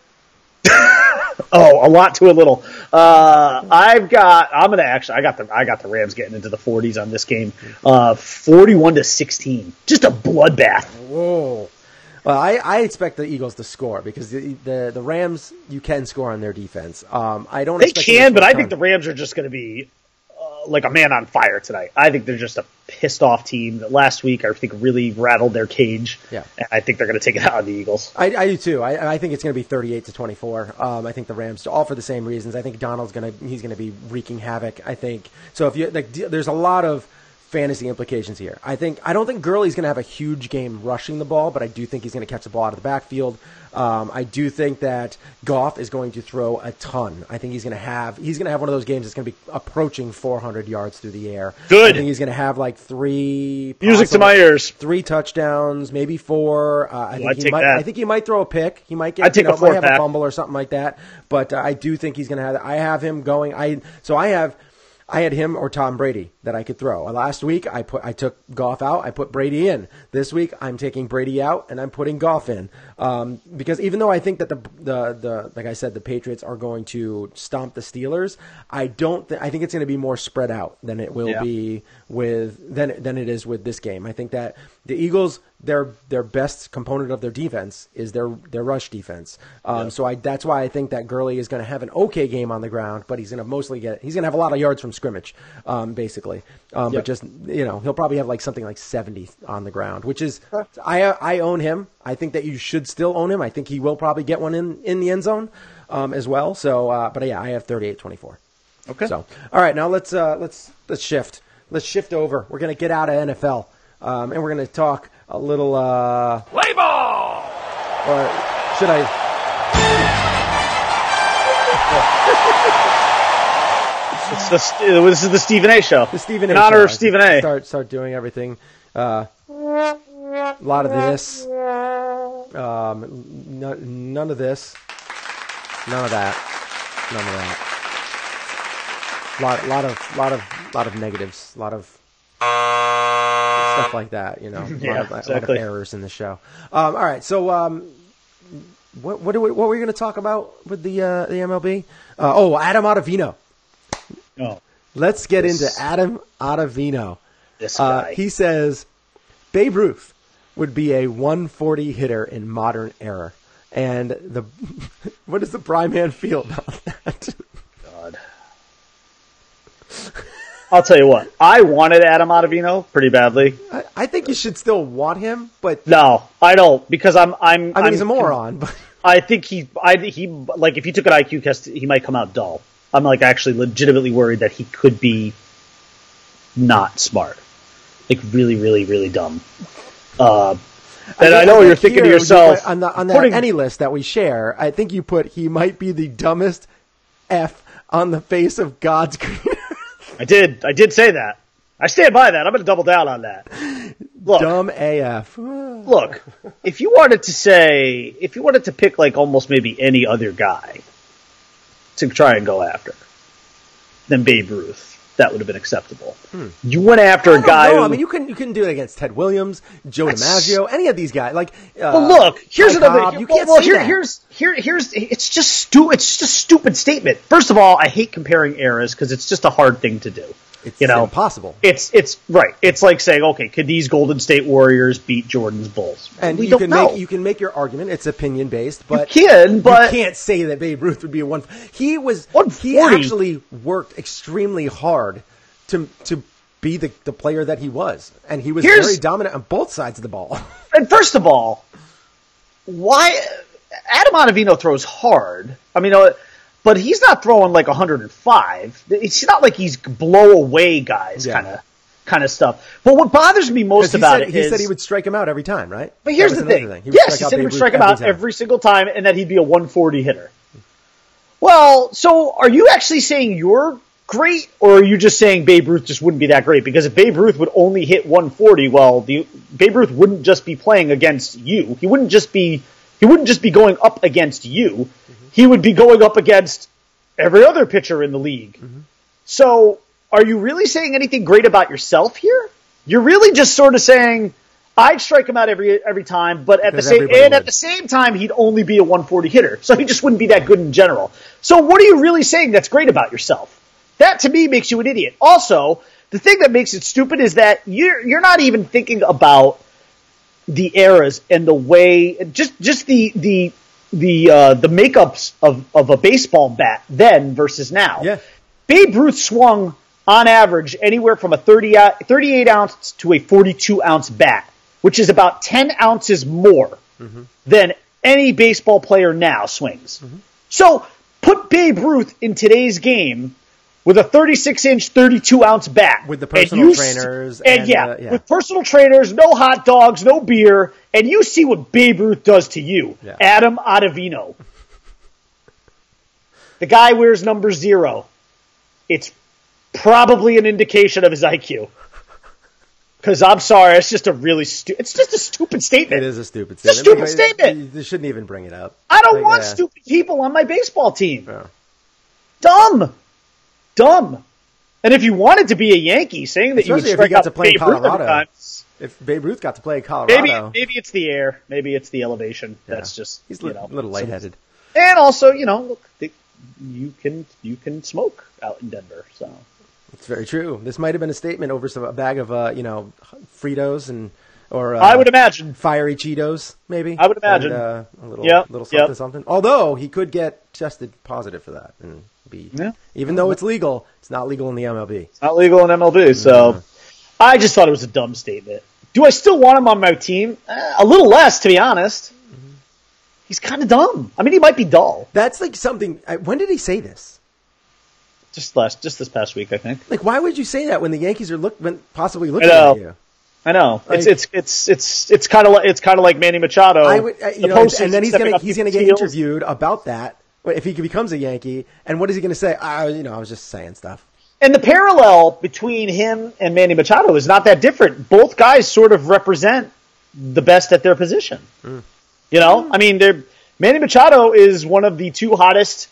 A lot to a little. I got the Rams getting into the 40s on this game. 41-16. Just a bloodbath. Whoa. Well, I expect the Eagles to score because the Rams, you can score on their defense. I don't. They can, but I think the Rams are just going to be like a man on fire tonight. I think they're just a pissed off team that last week I think really rattled their cage. Yeah. And I think they're going to take it out on the Eagles. I do too. I think it's going to be 38-24. I think the Rams, all for the same reasons. I think Donald's going to be wreaking havoc. I think so. If you there's a lot of fantasy implications here. I don't think Gurley's going to have a huge game rushing the ball, but I do think he's going to catch the ball out of the backfield. I do think that Goff is going to throw a ton. I think he's going to have one of those games that's going to be approaching 400 yards through the air. Good. I think he's going to have like music to my ears. 3 touchdowns, maybe 4. I think he might throw a pick. He might might have a fumble or something like that. But I do think he's going to have. I have him going. I had him or Tom Brady that I could throw. Last week, I took Goff out. I put Brady in. This week, I'm taking Brady out and I'm putting Goff in. Because even though I think that the like I said, the Patriots are going to stomp the Steelers, I think it's going to be more spread out than it will be than it is with this game. I think that the Eagles, their best component of their defense is their rush defense. So that's why I think that Gurley is going to have an okay game on the ground, but he's going to have a lot of yards from scrimmage, basically. But just he'll probably have like something like 70 on the ground, which is I own him. I think that you should still own him. I think he will probably get one in the end zone as well. So, but I have 38-24. Okay. So, all right, now let's shift. Let's shift over. We're going to get out of NFL, and we're going to talk a little play ball. Or should I? This is the Stephen A. show. The Stephen A. In honor show. of Stephen A. Start doing everything. A lot of this. None of this. None of that. None of that. Lot of negatives. A lot of stuff like that. A lot of errors in the show. All right. So, what were we going to talk about with the MLB? Adam Ottovino. Oh, let's get into Adam Ottovino. This guy. He says Babe Ruth would be a 140 hitter in modern era. And what does the Prime Man feel about that? God. I'll tell you what. I wanted Adam Ottovino pretty badly. I think you should still want him, but no, I don't, because I mean, he's a moron. But I think he like if he took an IQ test, he might come out dull. I'm like actually legitimately worried that he could be not smart, like really, really, really dumb. And I know you're thinking to yourself on that any list that we share. I think you put he might be the dumbest F on the face of God's creator. I did say that. I stand by that. I'm going to double down on that. Look, dumb AF. Look, if you wanted to pick like almost maybe any other guy to try and go after than Babe Ruth, that would have been acceptable. You went after a guy. I mean, you couldn't do it against Ted Williams, Joe DiMaggio, any of these guys. Like, well, look, here's another. You can't say that. Here's. It's just stupid. It's just a stupid statement. First of all, I hate comparing eras because it's just a hard thing to do. It's impossible. It's right. It's like saying, okay, could these Golden State Warriors beat Jordan's Bulls? And you can make your argument. It's opinion based, but you can't say that Babe Ruth would be a He actually worked extremely hard to be the player that he was. And he was very dominant on both sides of the ball. And first of all, why Adam Ottavino throws hard. I mean, but he's not throwing like 105. It's not like he's blow away guys kind of stuff. But what bothers me most about he said he would strike him out every time, right? But here's the thing. He said he would strike him out every single time and that he'd be a 140 hitter. Well, so are you actually saying you're great, or are you just saying Babe Ruth just wouldn't be that great? Because if Babe Ruth would only hit 140, well, Babe Ruth wouldn't just be playing against you. He wouldn't just be going up against you. Mm-hmm. He would be going up against every other pitcher in the league. Mm-hmm. So are you really saying anything great about yourself here? You're really just sort of saying, I'd strike him out every time, but at the same time, he'd only be a 140 hitter. So he just wouldn't be that good in general. So what are you really saying that's great about yourself? That, to me, makes you an idiot. Also, the thing that makes it stupid is that you're not even thinking about the eras and the way, just the makeups of a baseball bat then versus now. Yeah. Babe Ruth swung, on average, anywhere from a 38 ounce to a 42 ounce bat, which is about 10 ounces more than any baseball player now swings. Mm-hmm. So put Babe Ruth in today's game with a 36-inch, 32-ounce bat. With the personal trainers. With personal trainers, no hot dogs, no beer, and you see what Babe Ruth does to you. Yeah. Adam Ottavino. The guy wears number 0. It's probably an indication of his IQ. Because I'm sorry, it's just a really it's just a stupid statement. It is a stupid statement. It's a stupid statement. You shouldn't even bring it up. I don't want stupid people on my baseball team. Yeah. Dumb. And if you wanted to be a Yankee, saying that you would strike out Babe Ruth every time. If Babe Ruth got to play in Colorado. Maybe it's the air. Maybe it's the elevation. Yeah. That's just, he's a little lightheaded. And also, look, you can smoke out in Denver, so. It's very true. This might have been a statement over a bag of, Fritos or I would imagine fiery Cheetos, maybe. I would imagine and, a little something. Although he could get tested positive for that and even though it's legal, it's not legal in the MLB. It's not legal in MLB. So I just thought it was a dumb statement. Do I still want him on my team? A little less, to be honest. Mm-hmm. He's kind of dumb. I mean, he might be dull. That's like something. When did he say this? Just this past week, I think. Like, why would you say that when the Yankees are possibly looking at you? I know. Like, it's kind of like Manny Machado. And then he's gonna get interviewed about that if he becomes a Yankee. And what is he going to say? I was just saying stuff. And the parallel between him and Manny Machado is not that different. Both guys sort of represent the best at their position. Mm. I mean, Manny Machado is one of the 2 hottest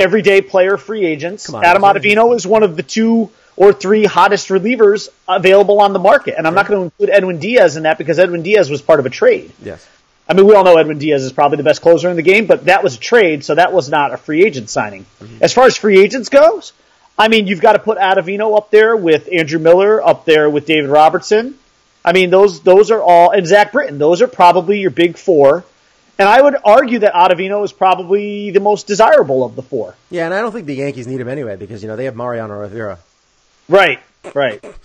everyday player free agents. Adam Ottavino is one of the 2 or 3 hottest relievers available on the market. And I'm not going to include Edwin Diaz in that because Edwin Diaz was part of a trade. Yes. I mean, we all know Edwin Diaz is probably the best closer in the game, but that was a trade, so that was not a free agent signing. Mm-hmm. As far as free agents goes, I mean, you've got to put Ottavino up there with Andrew Miller, up there with David Robertson. I mean, those are all, and Zach Britton, those are probably your big 4. And I would argue that Ottavino is probably the most desirable of the 4. Yeah, and I don't think the Yankees need him anyway because, they have Mariano Rivera. Right.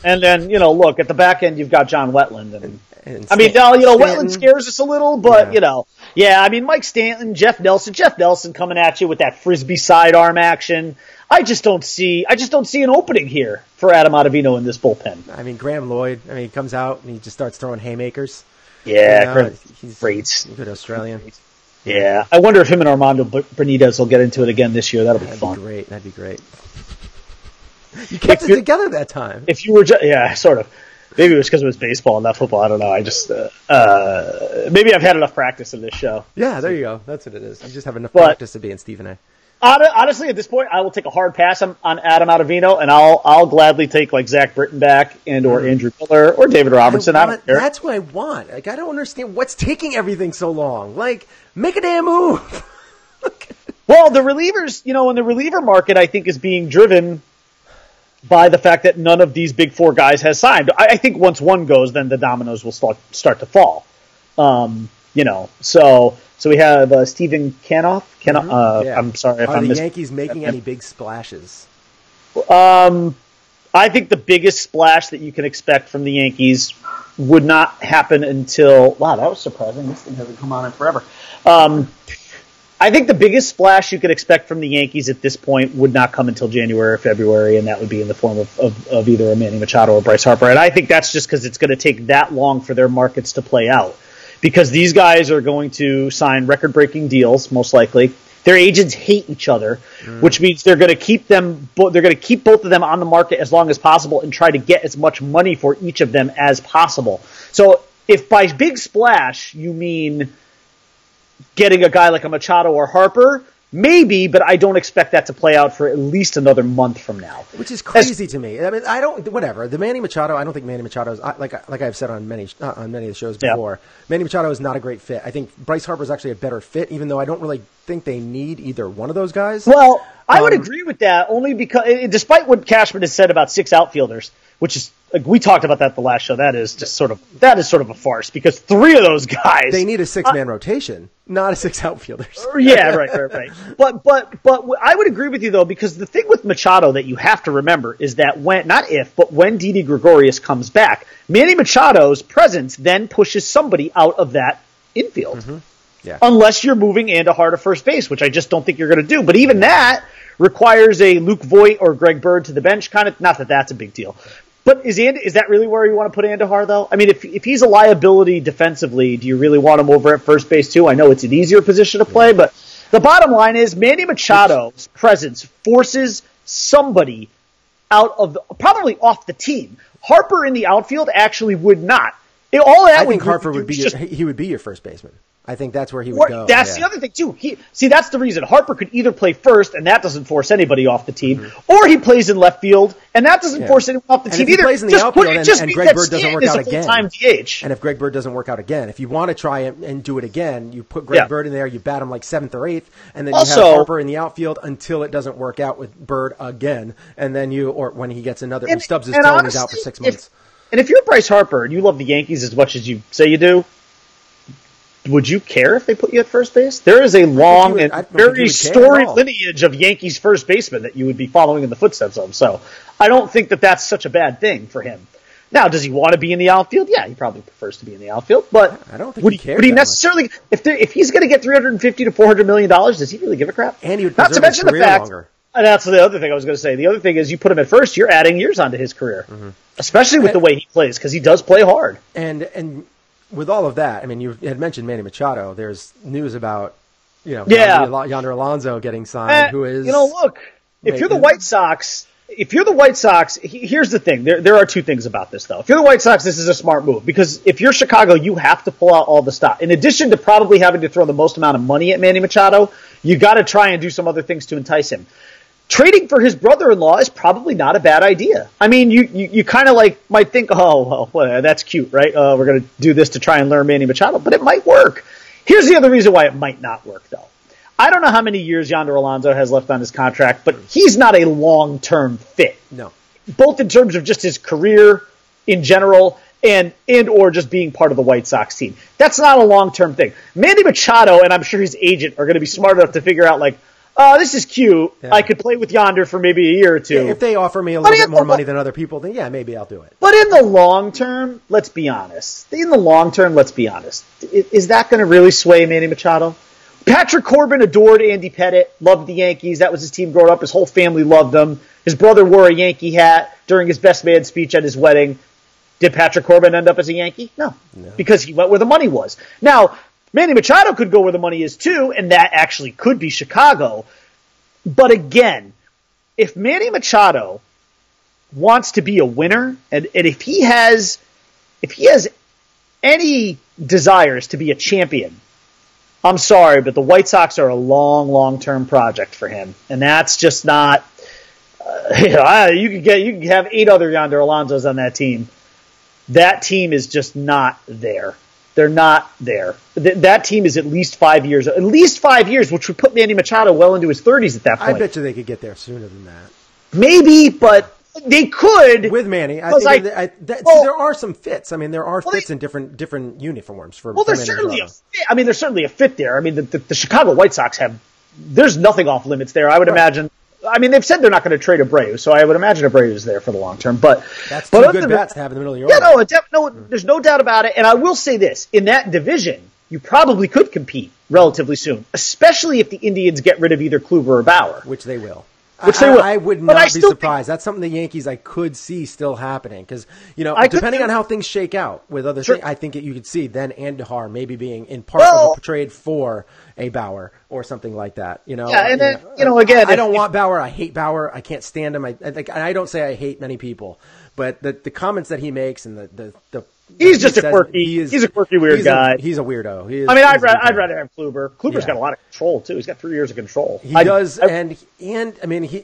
And then, look, at the back end, you've got John Wetland. Wetland scares us a little, but, I mean, Mike Stanton, Jeff Nelson coming at you with that Frisbee sidearm action. I just don't see an opening here for Adam Ottavino in this bullpen. I mean, Graham Lloyd, he comes out and he just starts throwing haymakers. Yeah, he's great. Good Australian. Yeah. I wonder if him and Armando Benitez will get into it again this year. That'd be fun. That'd be great. You kept it together that time. If you were sort of. Maybe it was because it was baseball and not football. I don't know. I just maybe I've had enough practice in this show. Yeah, there you go. That's what it is. You just have enough practice to be in Stephen A. Honestly, at this point, I will take a hard pass on Adam Ottavino, and I'll gladly take like Zach Britton back or Andrew Miller or David Robertson. That's what I want. Like, I don't understand what's taking everything so long. Like, make a damn move. Well, the relievers, in the reliever market, I think is being driven by the fact that none of these big 4 guys has signed. I think once one goes, then the dominoes will start to fall. So we have Stephen Canoff. I'm sorry if Are I'm the Yankees making any big splashes? I think the biggest splash that you can expect from the Yankees would not happen until, wow, that was surprising. This thing hasn't come on in forever. I think the biggest splash you could expect from the Yankees at this point would not come until January or February, and that would be in the form of either a Manny Machado or Bryce Harper. And I think that's just because it's going to take that long for their markets to play out. Because these guys are going to sign record-breaking deals, most likely. Their agents hate each other, which means they're going to keep both of them on the market as long as possible and try to get as much money for each of them as possible. So if by big splash you mean getting a guy like a Machado or Harper, maybe, but I don't expect that to play out for at least another month from now. Which is crazy to me. I mean, whatever. The Manny Machado, I don't think Manny Machado is, like I've said on many of the shows before, Manny Machado is not a great fit. I think Bryce Harper is actually a better fit, even though I don't really think they need either one of those guys. Well, I would agree with that, only because, despite what Cashman has said about 6 outfielders, which is, like, we talked about that the last show, that is sort of a farce, because 3 of those guys... They need a 6-man rotation, not a 6 outfielders. Yeah, right. But I would agree with you, though, because the thing with Machado that you have to remember is that when Didi Gregorius comes back, Manny Machado's presence then pushes somebody out of that infield. Mm-hmm. Yeah. Unless you're moving Andujar to first base, which I just don't think you're going to do. But even that requires a Luke Voit or Greg Bird to the bench, kind of. Not that that's a big deal. But is that really where you want to put Andujar, though? I mean, if he's a liability defensively, do you really want him over at first base, too? I know it's an easier position to play, but the bottom line is Manny Machado's presence forces somebody probably off the team. Harper in the outfield actually would not. I think Harper would be your first baseman. I think that's where he would go. That's the other thing, too. That's the reason. Harper could either play first, and that doesn't force anybody off the team, or he plays in left field, and that doesn't force anyone off the team either. If he plays in the outfield and Greg Bird doesn't work out again. And if Greg Bird doesn't work out again, if you want to try and do it again, you put Greg Bird in there, you bat him like 7th or 8th, and then you have Harper in the outfield until it doesn't work out with Bird again, and then or when he gets another, he stubs his toe and he's out for 6 months. And if you're Bryce Harper and you love the Yankees as much as you say you do, would you care if they put you at first base? There is a long and very storied lineage of Yankees first basemen that you would be following in the footsteps of. So I don't think that that's such a bad thing for him. Now, does he want to be in the outfield? Yeah, he probably prefers to be in the outfield. But I don't think would he necessarily? If he's going to get $350 to $400 million, does he really give a crap? And he would preserve his career longer. And that's the other thing I was going to say. The other thing is you put him at first, you're adding years onto his career, especially with the way he plays, because he does play hard. And with all of that, I mean, you had mentioned Manny Machado. There's news about, Yonder Alonso getting signed, who is... look, if you're the White Sox, here's the thing. There are 2 things about this, though. If you're the White Sox, this is a smart move, because if you're Chicago, you have to pull out all the stock. In addition to probably having to throw the most amount of money at Manny Machado, you got to try and do some other things to entice him. Trading for his brother-in-law is probably not a bad idea. I mean, you kind of might think, oh, well, that's cute, right? We're going to do this to try and learn Manny Machado, but it might work. Here's the other reason why it might not work, though. I don't know how many years Yonder Alonso has left on his contract, but he's not a long-term fit. No. Both in terms of just his career in general and or just being part of the White Sox team. That's not a long-term thing. Manny Machado, and I'm sure his agent, are going to be smart enough to figure out, this is cute. Yeah. I could play with Yonder for maybe a year or 2. Yeah, if they offer me a little bit more money than other people, then yeah, maybe I'll do it. But in the long term, let's be honest. Is that going to really sway Manny Machado? Patrick Corbin adored Andy Pettitte, loved the Yankees. That was his team growing up. His whole family loved them. His brother wore a Yankee hat during his best man speech at his wedding. Did Patrick Corbin end up as a Yankee? No. Because he went where the money was. Now, Manny Machado could go where the money is too, and that actually could be Chicago. But again, if Manny Machado wants to be a winner, and if he has any desires to be a champion, I'm sorry, but the White Sox are a long-term project for him, and that's just not. You could have 8 other Yonder Alonsos on that team. That team is just not there. They're not there. That team is at least 5 years, which would put Manny Machado well into his 30s at that point. I bet you they could get there sooner than that. Maybe, but they could. With Manny. There are some fits. I mean, there are fits in different uniforms for there's certainly a fit. There's certainly a fit there. I mean, the Chicago White Sox there's nothing off limits there. I would imagine I mean, they've said they're not going to trade Abreu, so I would imagine Abreu is there for the long term. But that's two good bats to have in the middle of your order. No, there's no doubt about it. And I will say this: in that division, you probably could compete relatively soon, especially if the Indians get rid of either Kluber or Bauer, which they will. I would not be surprised. That's something the Yankees I could see still happening because depending on how things shake out with other things, I think you could see then Andujar maybe being in part of a trade for a Bauer or something like that. Yeah, and then again, I don't want Bauer. I hate Bauer. I can't stand him. I don't say I hate many people, but the comments that he makes and the he's just a quirky. He's a quirky weird guy. He's a weirdo. I'd rather have Kluber. Kluber's got a lot of control too. He's got 3 years of control. He does, and I mean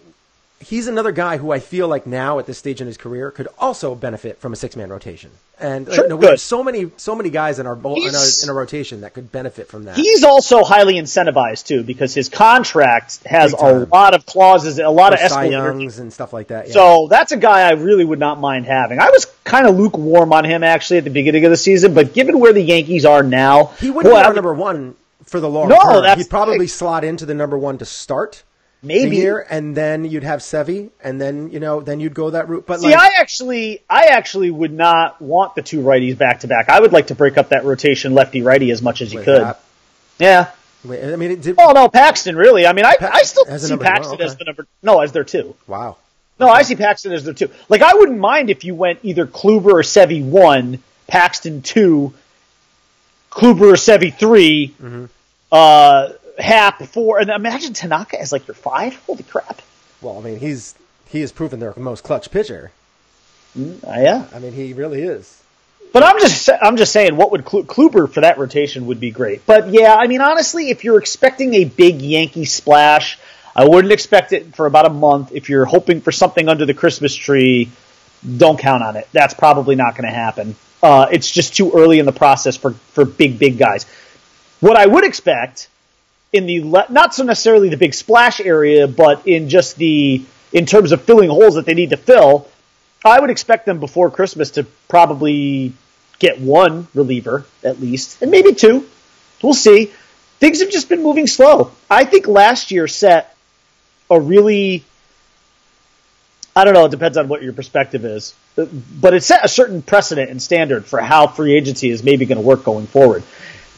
he's another guy who I feel like now at this stage in his career could also benefit from a 6-man rotation. And we have so many guys in our rotation that could benefit from that. He's also highly incentivized too because his contract has a lot of clauses, a lot of Cy Youngs and stuff like that. Yeah. So that's a guy I really would not mind having. I was kind of lukewarm on him actually at the beginning of the season, but given where the Yankees are now, he wouldn't be our number one for the long term. He'd probably slot into the number one to start. Maybe year, and then you'd have Sevy, and then then you'd go that route. But see, I actually would not want the two righties back to back. I would like to break up that rotation lefty righty as much as you could. That. Yeah. I mean, no, Paxton really. I mean, I still see Paxton as the number. No, as their 2. Wow. No, I see Paxton as their 2. Like I wouldn't mind if you went either Kluber or Sevy 1, Paxton 2, Kluber or Sevy 3. Mm-hmm. Hap 4, and imagine Tanaka as like your 5. Holy crap! Well, I mean, he has proven their most clutch pitcher. Yeah, I mean, he really is. But I'm just saying, what would Kluber for that rotation would be great. But yeah, I mean, honestly, if you're expecting a big Yankee splash, I wouldn't expect it for about a month. If you're hoping for something under the Christmas tree, don't count on it. That's probably not going to happen. It's just too early in the process for big guys. What I would expect in the not so necessarily the big splash area, but in just in terms of filling holes that they need to fill, I would expect them before Christmas to probably get 1 reliever at least, and maybe 2. We'll see. Things have just been moving slow. I think last year set a really, I don't know, it depends on what your perspective is, but it set a certain precedent and standard for how free agency is maybe going to work going forward.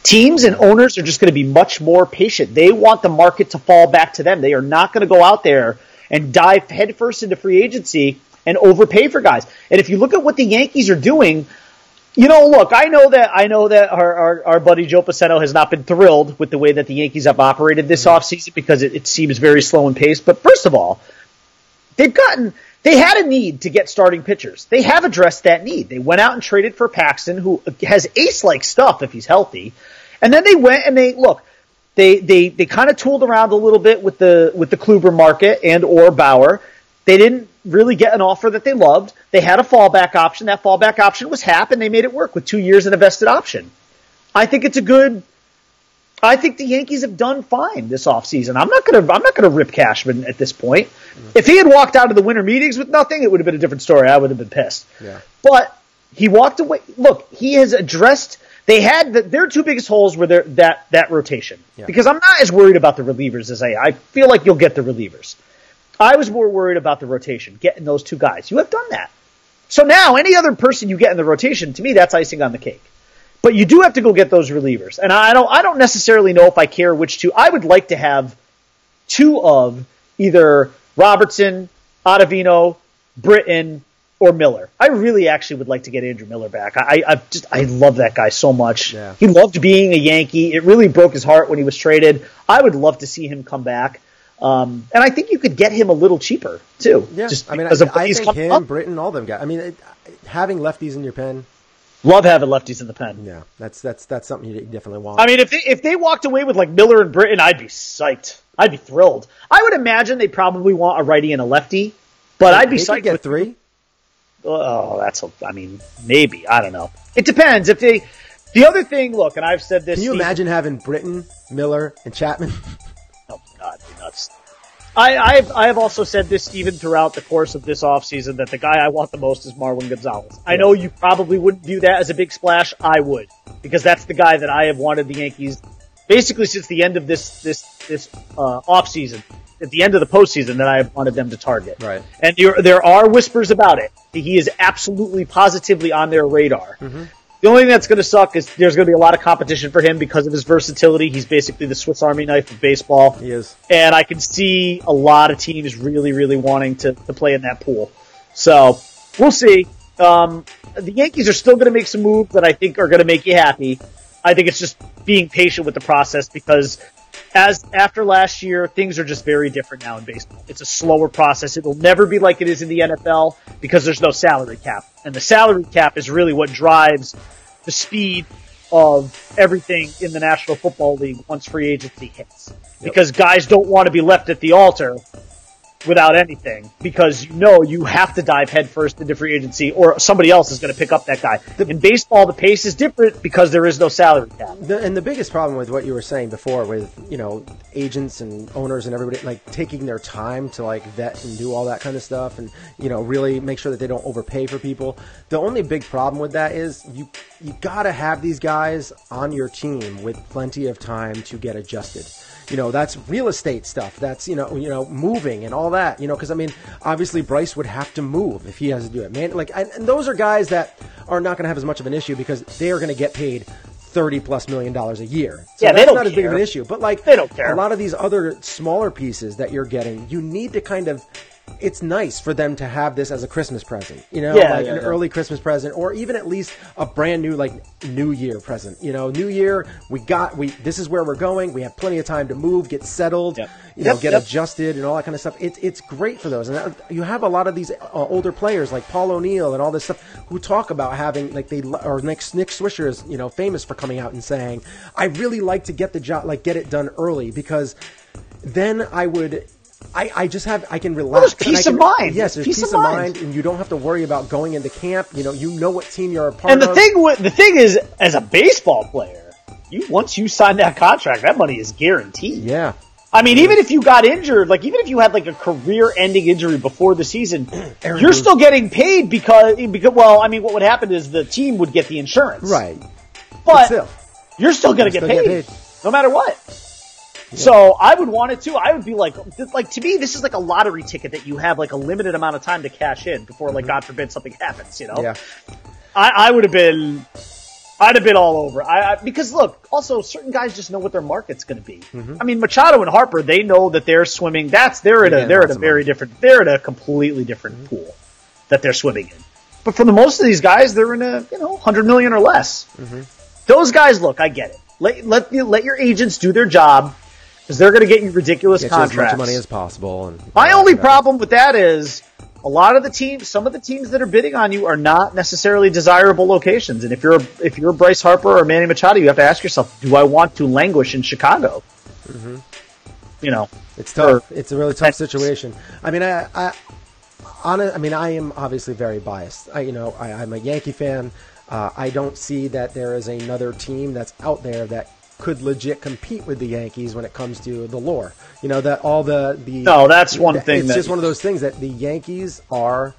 Teams and owners are just going to be much more patient. They want the market to fall back to them. They are not going to go out there and dive headfirst into free agency and overpay for guys. And if you look at what the Yankees are doing, look, I know that our buddy Joe Paceno has not been thrilled with the way that the Yankees have operated this offseason because it seems very slow and paced. But first of all, they had a need to get starting pitchers. They have addressed that need. They went out and traded for Paxton, who has ace-like stuff if he's healthy. And then they went and they kind of tooled around a little bit with the Kluber market and or Bauer. They didn't really get an offer that they loved. They had a fallback option. That fallback option was Hap, and they made it work with 2 years and a vested option. I think the Yankees have done fine this offseason. I'm not gonna rip Cashman at this point. If he had walked out of the winter meetings with nothing, it would have been a different story. I would have been pissed. Yeah. But he walked away. Look, he has addressed. They had their 2 biggest holes were that rotation. Yeah. Because I'm not as worried about the relievers as I feel like you'll get the relievers. I was more worried about the rotation, getting those 2 guys. You have done that. So now any other person you get in the rotation, to me, that's icing on the cake. But you do have to go get those relievers. And I don't necessarily know if I care which 2. I would like to have 2 of either Robertson, Ottovino, Britton, or Miller. I really actually would like to get Andrew Miller back. I love that guy so much. Yeah. He loved being a Yankee. It really broke his heart when he was traded. I would love to see him come back. And I think you could get him a little cheaper too. Yeah, just I mean, I think him, up. Britton, all them guys. I mean, having lefties in your pen. Love having lefties in the pen. Yeah, that's something you definitely want. I mean, if they walked away with like Miller and Britton, I'd be psyched. I'd be thrilled. I would imagine they probably want a righty and a lefty, but I'd be psyched. Get 3. Oh, maybe. I don't know. It depends. The other thing, look, and I've said this. Can you imagine having Britton, Miller, and Chapman? Oh God, you're nuts. I have also said this, Steven, throughout the course of this offseason, that the guy I want the most is Marwin Gonzalez. I know you probably wouldn't view that as a big splash. I would, because that's the guy that I have wanted the Yankees basically since the end of this off season, at the end of the postseason, that I wanted them to target. Right. And there are whispers about it. He is absolutely, positively on their radar. Mm-hmm. The only thing that's going to suck is there's going to be a lot of competition for him because of his versatility. He's basically the Swiss Army knife of baseball. He is. And I can see a lot of teams really, really wanting to play in that pool. So, we'll see. The Yankees are still going to make some moves that I think are going to make you happy. I think it's just being patient with the process because after last year, things are just very different now in baseball. It's a slower process. It'll never be like it is in the NFL because there's no salary cap. And the salary cap is really what drives the speed of everything in the National Football League once free agency hits. Because guys don't want to be left at the altar without anything because you have to dive headfirst into free agency or somebody else is going to pick up that guy. In baseball, the pace is different because there is no salary cap. And the biggest problem with what you were saying before with, agents and owners and everybody like taking their time to like vet and do all that kind of stuff and, really make sure that they don't overpay for people. The only big problem with that is you got to have these guys on your team with plenty of time to get adjusted. That's real estate stuff. That's, moving and all that, because obviously Bryce would have to move if he has to do it, man. And those are guys that are not going to have as much of an issue because they are going to get paid $30+ million a year. So that's not as big of an issue. But they don't care. A lot of these other smaller pieces that you're getting, you need to kind of, it's nice for them to have this as a Christmas present, an early Christmas present, or even at least a brand new, New Year present. New Year, this is where we're going. We have plenty of time to move, get settled, get adjusted and all that kind of stuff. It's great for those. And you have a lot of these older players like Paul O'Neill and all this stuff who talk about having, Nick Swisher is, famous for coming out and saying, I really like to get the job, get it done early because then I can relax. Well, there's peace of mind. Yes, there's peace of mind, and you don't have to worry about going into camp. You know what team you're a part of. And the thing is, as a baseball player, once you sign that contract, that money is guaranteed. Yeah. Even if you got injured, even if you had a career-ending injury before the season, you're still getting paid because what would happen is the team would get the insurance. Right. But you're still going to get paid no matter what. Yeah. So I would want it too. I would be to me, this is like a lottery ticket that you have a limited amount of time to cash in before, God forbid, something happens, Yeah. I'd have been all over. Because look, also certain guys just know what their market's going to be. Mm-hmm. Machado and Harper, they know that they're swimming. They're at a completely different pool that they're swimming in. But for the most of these guys, they're in a, $100 million or less. Mm-hmm. Those guys, look, I get it. Let your agents do their job. Because they're going to get you ridiculous contracts. As much money as possible. And my only problem with that is some of the teams that are bidding on you are not necessarily desirable locations. And if you're Bryce Harper or Manny Machado, you have to ask yourself, do I want to languish in Chicago? Mm-hmm. It's tough. It's a really tough situation. I am obviously very biased. I'm a Yankee fan. I don't see that there is another team that's out there that could legit compete with the Yankees when it comes to the lore. No, that's one thing. It's just one of those things that the Yankees are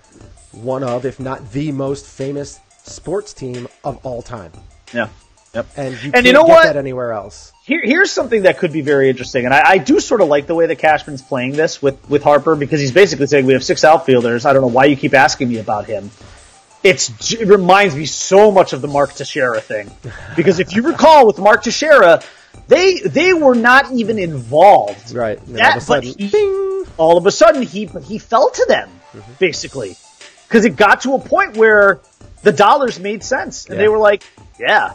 one of, if not the most famous sports team of all time. Yeah. Yep. And you can't get that anywhere else. Here's something that could be very interesting, and I do sort of like the way that Cashman's playing this with Harper because he's basically saying we have 6 outfielders. I don't know why you keep asking me about him. It reminds me so much of the Mark Teixeira thing. Because if you recall with Mark Teixeira, they were not even involved. Right. All of a sudden, he fell to them, basically. Because it got to a point where the dollars made sense. And they were like, yeah.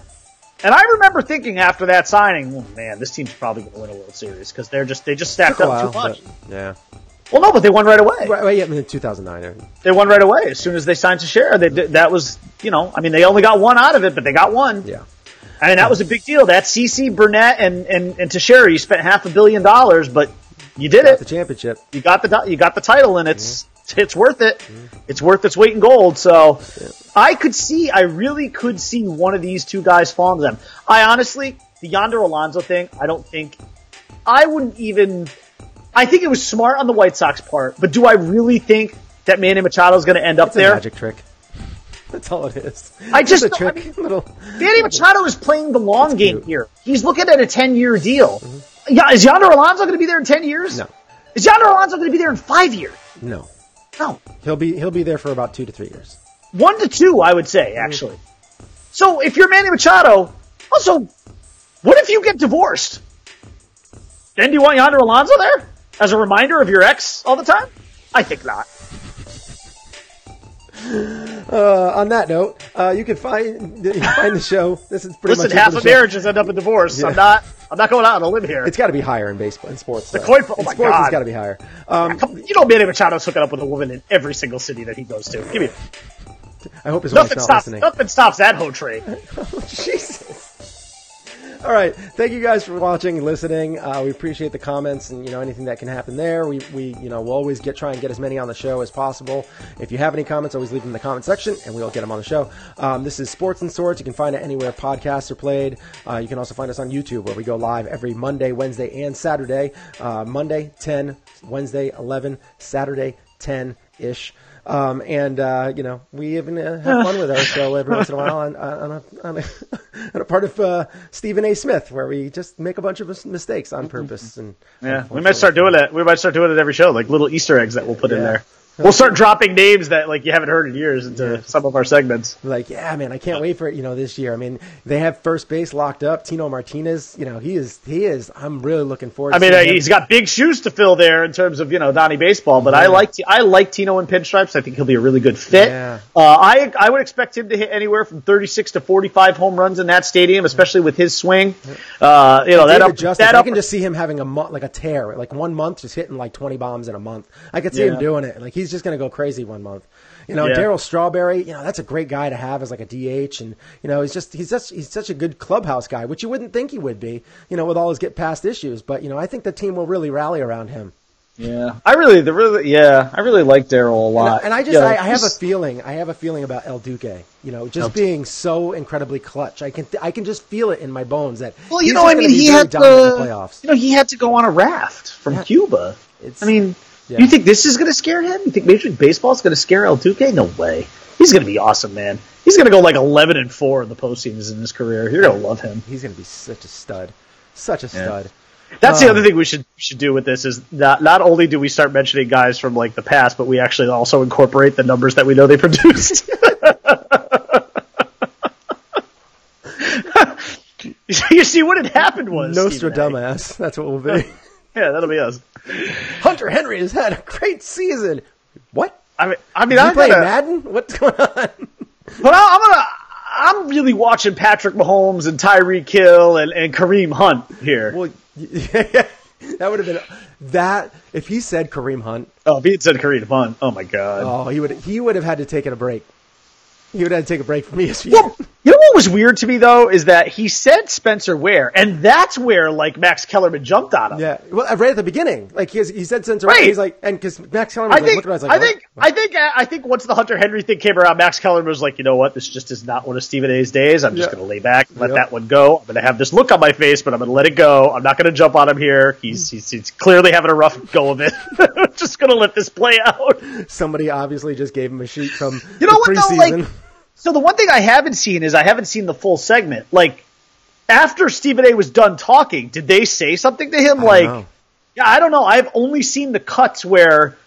And I remember thinking after that signing, oh, man, this team's probably going to win a World Series because they just stacked up too much. Yeah. Well, no, but they won right away. Right, yeah, in 2009. They won right away. As soon as they signed Teixeira, that was, they only got one out of it, but they got one. Yeah. That was a big deal. That CC, Burnett, and Teixeira, you spent $500 million, but you did it. The championship. You got the title, and it's worth it. Mm-hmm. It's worth its weight in gold. So I really could see one of these two guys falling to them. The Yonder Alonso thing, I think it was smart on the White Sox part, but do I really think that Manny Machado is going to end up there? It's a magic trick. That's all it is. Just a trick. Manny Machado is playing the long game here. He's looking at a 10-year deal. Yeah, is Yonder Alonso going to be there in 10 years? No. Is Yonder Alonso going to be there in 5 years? No. No. He'll be there for about 2 to 3 years. 1 to 2, I would say, actually. So if you're Manny Machado, also, what if you get divorced? Then do you want Yonder Alonso there as a reminder of your ex all the time? I think not. On that note, you can find the show. This is pretty much half of marriages end up in divorce. Yeah. I'm not going out on a limb here. It's got to be higher in baseball, in sports. The coin, oh my sports, God, it's got to be higher. Manny Machado's hooking up with a woman in every single city that he goes to. Give me. I hope his wife's not listening. Nothing stops that whole train. Oh, Jesus. All right. Thank you guys for watching and listening. We appreciate the comments and, anything that can happen there. We'll always try and get as many on the show as possible. If you have any comments, always leave them in the comment section and we'll get them on the show. This is Sports and Sorts. You can find it anywhere podcasts are played. You can also find us on YouTube where we go live every Monday, Wednesday, and Saturday. Monday, 10, Wednesday, 11, Saturday, 10-ish. We even have fun with our show every once in a while on a part of Stephen A. Smith, where we just make a bunch of mistakes on purpose. And we might start doing it. We might start doing it every show, like little Easter eggs that we'll put in there. We'll start dropping names that you haven't heard in years into some of our segments. Man, I can't wait for it. This year. I mean, they have first base locked up. Tino Martinez. He is. I'm really looking forward. He's got big shoes to fill there in terms of Donnie baseball. But I like Tino in pinstripes. I think he'll be a really good fit. Yeah. I would expect him to hit anywhere from 36 to 45 home runs in that stadium, especially with his swing. I can just see him having a tear, 1 month, just hitting 20 bombs in a month. I could see him doing it. He's just going to go crazy 1 month. Darryl Strawberry, that's a great guy to have as a DH, and he's such a good clubhouse guy, which you wouldn't think he would be, with all his get past issues. But I think the team will really rally around him. Yeah, I really like Darryl a lot. And I have a feeling about El Duque, being so incredibly clutch. I can just feel it in my bones that. Well, he had he had to go on a raft from Cuba. You think this is going to scare him? You think Major League Baseball is going to scare El Duque? No way. He's going to be awesome, man. He's going to go 11-4 in the postseason in his career. You're going to love him. He's going to be such a stud. Such a stud. That's the other thing we should do with this is that not only do we start mentioning guys from the past, but we actually also incorporate the numbers that we know they produced. You see, what had happened was Nostradamus. That's what we'll be. Yeah, that'll be us. Hunter Henry has had a great season. What? I'm playing Madden? What's going on? But I'm really watching Patrick Mahomes and Tyreek Hill and Kareem Hunt here. Well, yeah, that would have been that if he said Kareem Hunt. Oh, if he had said Kareem Hunt, oh my God. Oh, he would have had to take a break. He would have to take a break from ESPN. Well, you know what was weird to me, though, is that he said Spencer Ware, and that's where, Max Kellerman jumped on him. Yeah, well, right at the beginning. He said Spencer Ware, he's and because Max Kellerman was looking at us I think once the Hunter Henry thing came around, Max Kellerman was like, you know what, this just is not one of Stephen A's days. I'm just going to lay back and let that one go. I'm going to have this look on my face, but I'm going to let it go. I'm not going to jump on him here. He's clearly having a rough go of it. Just going to let this play out. Somebody obviously just gave him a sheet from preseason. So the one thing I haven't seen is I haven't seen the full segment. After Stephen A was done talking, did they say something to him? I don't know. I've only seen the cuts where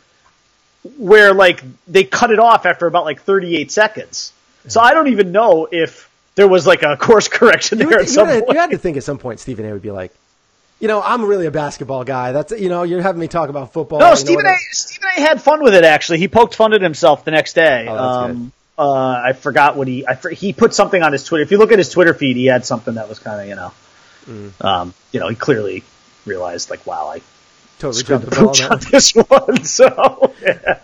they cut it off after about 38 seconds. So I don't even know if there was a course correction there at some point. You had to think at some point Stephen A would be like, I'm really a basketball guy. That's you're having me talk about football. No, Stephen A had fun with it actually. He poked fun at himself the next day. Oh, that's good. I forgot what he put something on his Twitter. If you look at his Twitter feed, he had something that was kind of, he clearly realized wow, I totally jumped the ball on this one. So, yeah.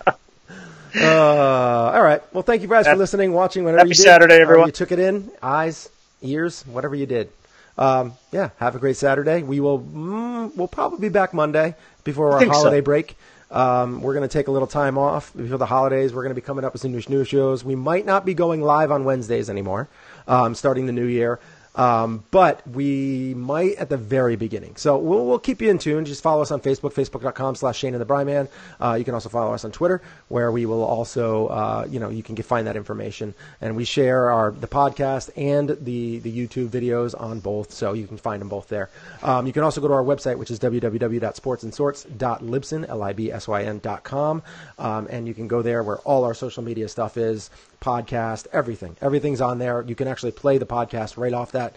All right. Well, thank you guys for listening, watching, whatever you did. Happy Saturday, everyone. You took it in, eyes, ears, whatever you did. Have a great Saturday. We'll probably be back Monday before our holiday break. We're going to take a little time off before the holidays. We're going to be coming up with some new shows. We might not be going live on Wednesdays anymore, starting the new year. But we might at the very beginning. So we'll keep you in tune. Just follow us on Facebook, facebook.com/Shane and the Bryman. You can also follow us on Twitter, where we will also, you can find that information. And we share the podcast and the YouTube videos on both, so you can find them both there. You can also go to our website, which is www.sportsandsorts.libsyn.com. And you can go there where all our social media stuff is, podcast, everything. Everything's on there. You can actually play the podcast right off that.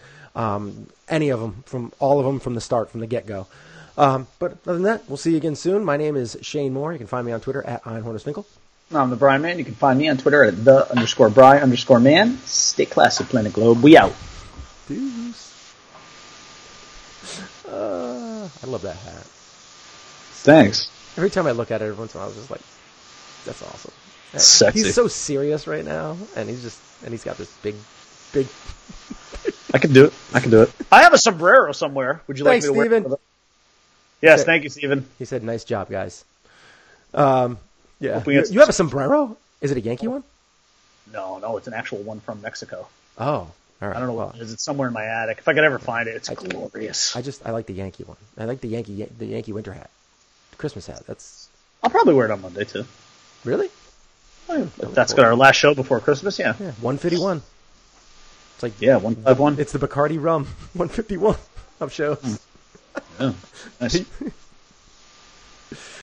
Any of them, all of them from the start, from the get-go. But other than that, we'll see you again soon. My name is Shane Moore. You can find me on Twitter at Einhornersfinkel. I'm the Brian Man. You can find me on Twitter at _Bry_man. Stay classy, Planet Globe. We out. Deuce. I love that hat. Thanks. Every time I look at it, every once in a while, I was just like, that's awesome. Sexy. He's so serious right now, and he's got this big. I can do it. I have a sombrero somewhere. Would you Thanks, like me to Steven. wear it? Yes, thank you, Steven. He said, nice job, guys. Yeah. You have a sombrero? Is it a Yankee one? No, it's an actual one from Mexico. Oh, all right. I don't know what it is. It's somewhere in my attic. If I could ever find it, it's glorious. I like the Yankee one. I like the Yankee winter hat. The Christmas hat. I'll probably wear it on Monday, too. Really? That's our last show before Christmas, yeah. 151. It's like 151. It's the Bacardi rum. 151 of shows. Yeah. Nice.